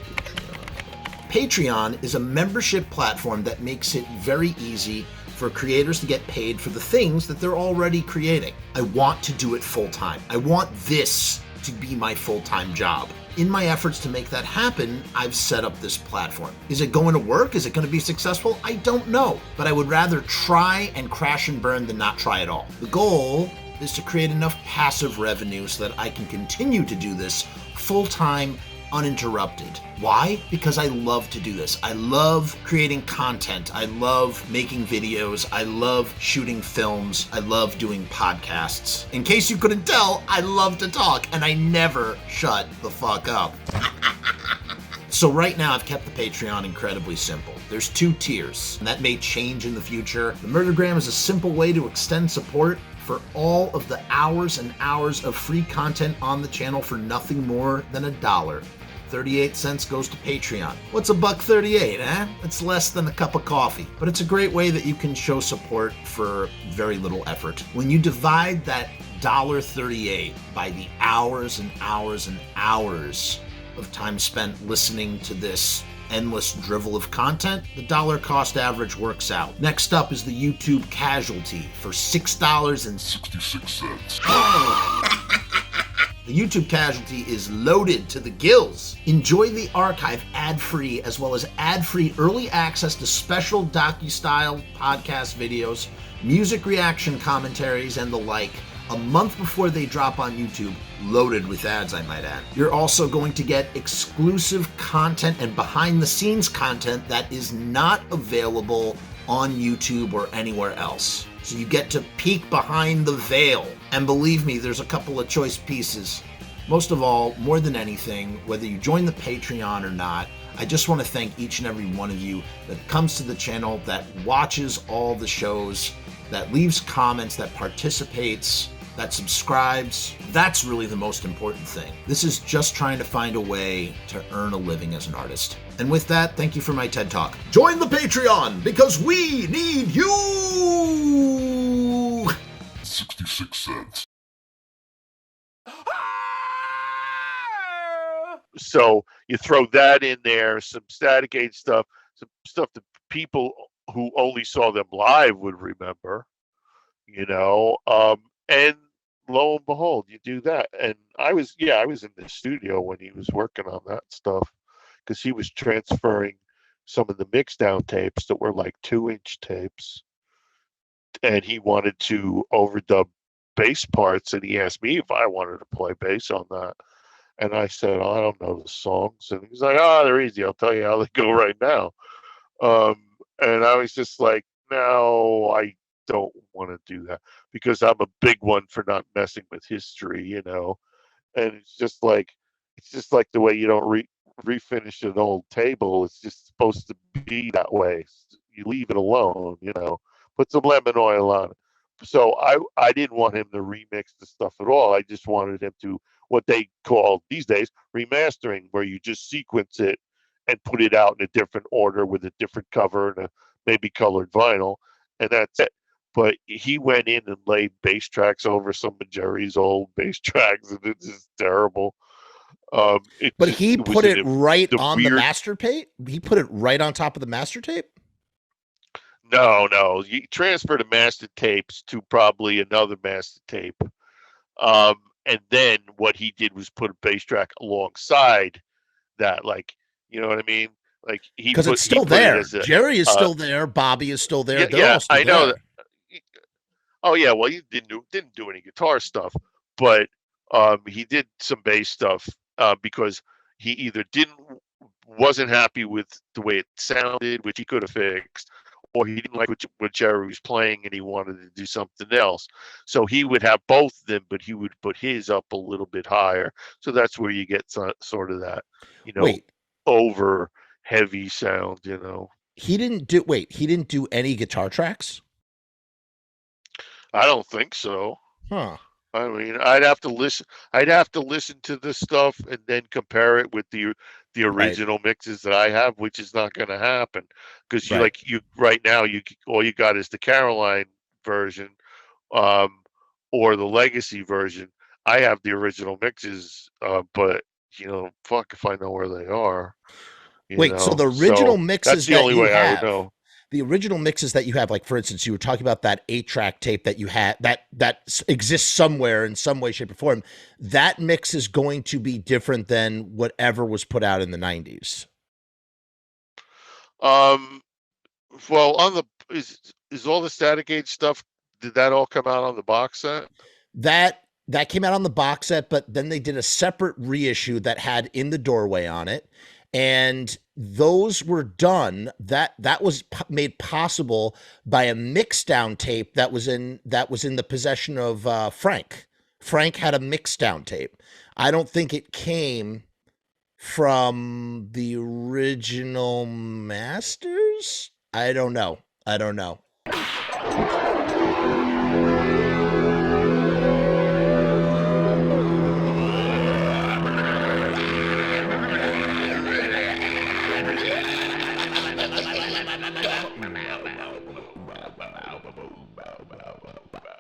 Patreon is a membership platform that makes it very easy for creators to get paid for the things that they're already creating. I want to do it full time. I want this to be my full-time job. In my efforts to make that happen, I've set up this platform. Is it going to work? Is it going to be successful? I don't know, but I would rather try and crash and burn than not try at all. The goal is to create enough passive revenue so that I can continue to do this full-time, uninterrupted. Why? Because I love to do this. I love creating content. I love making videos. I love shooting films. I love doing podcasts. In case you couldn't tell, I love to talk and I never shut the fuck up. So right now I've kept the Patreon incredibly simple. There's 2 tiers, and that may change in the future. The Murdergram is a simple way to extend support for all of the hours and hours of free content on the channel for nothing more than $1. 38 cents goes to Patreon. What's $1.38, eh? It's less than a cup of coffee, but it's a great way that you can show support for very little effort. When you divide that $1.38 by the hours and hours and hours of time spent listening to this endless drivel of content, the dollar cost average works out. Next up is the YouTube Casualty for $6.66. The YouTube Casualty is loaded to the gills. Enjoy the archive ad-free, as well as ad-free early access to special docu-style podcast videos, music reaction commentaries, and the like, a month before they drop on YouTube, loaded with ads, I might add. You're also going to get exclusive content and behind-the-scenes content that is not available on YouTube or anywhere else. So you get to peek behind the veil. And believe me, there's a couple of choice pieces. Most of all, more than anything, whether you join the Patreon or not, I just want to thank each and every one of you that comes to the channel, that watches all the shows, that leaves comments, that participates, that subscribes. That's really the most important thing. This is just trying to find a way to earn a living as an artist. And with that, thank you for my TED Talk. Join the Patreon, because we need you! 66 cents. So you throw that in there, some Static Age stuff, some stuff that people who only saw them live would remember, and lo and behold, you do that. And I was in the studio when he was working on that stuff, because he was transferring some of the mix down tapes that were like 2-inch tapes, and he wanted to overdub bass parts, and he asked me if I wanted to play bass on that. And I said, I don't know the songs. And he's like, they're easy. I'll tell you how they go right now. And I was just like, no, I don't want to do that, because I'm a big one for not messing with history, And it's just like the way you don't refinish an old table. It's just supposed to be that way. You leave it alone, put some lemon oil on it. So I didn't want him to remix the stuff at all. I just wanted him to, what they call these days, remastering, where you just sequence it and put it out in a different order with a different cover and a maybe colored vinyl, and that's it. But he went in and laid bass tracks over some of Jerry's old bass tracks, and it's just terrible. But he put it right on the master tape? He put it right on top of the master tape? No. You transfer the master tapes to probably another master tape. And then what he did was put a bass track alongside that, like, you know what I mean? Like, because it's still there. Jerry is still there. Bobby is still there. Yeah, I know that. Oh yeah, well, he didn't do any guitar stuff, but he did some bass stuff because he either wasn't happy with the way it sounded, which he could have fixed, or he didn't like what Jerry was playing and he wanted to do something else. So he would have both of them, but he would put his up a little bit higher. So that's where you get sort of that, over heavy sound, He didn't do any guitar tracks? I don't think so. Huh. I mean, I'd have to listen to this stuff and then compare it with the original mixes that I have, which is not going to happen, because right now all you got is the Caroline version, or the Legacy version. I have the original mixes, but fuck if I know where they are. You Wait, so know, the original so mixes that's the that only you way I would have, know. the original mixes that you have, like for instance, you were talking about that 8-track tape that you had that exists somewhere in some way, shape, or form. That mix is going to be different than whatever was put out in the 90s. Um, well, on the is all the Static Age stuff? Did that all come out on the box set? That came out on the box set, but then they did a separate reissue that had In the Doorway on it, and those were done. That was made possible by a mix down tape that was in the possession of Frank. Frank had a mix down tape. I don't think it came from the original masters. I don't know.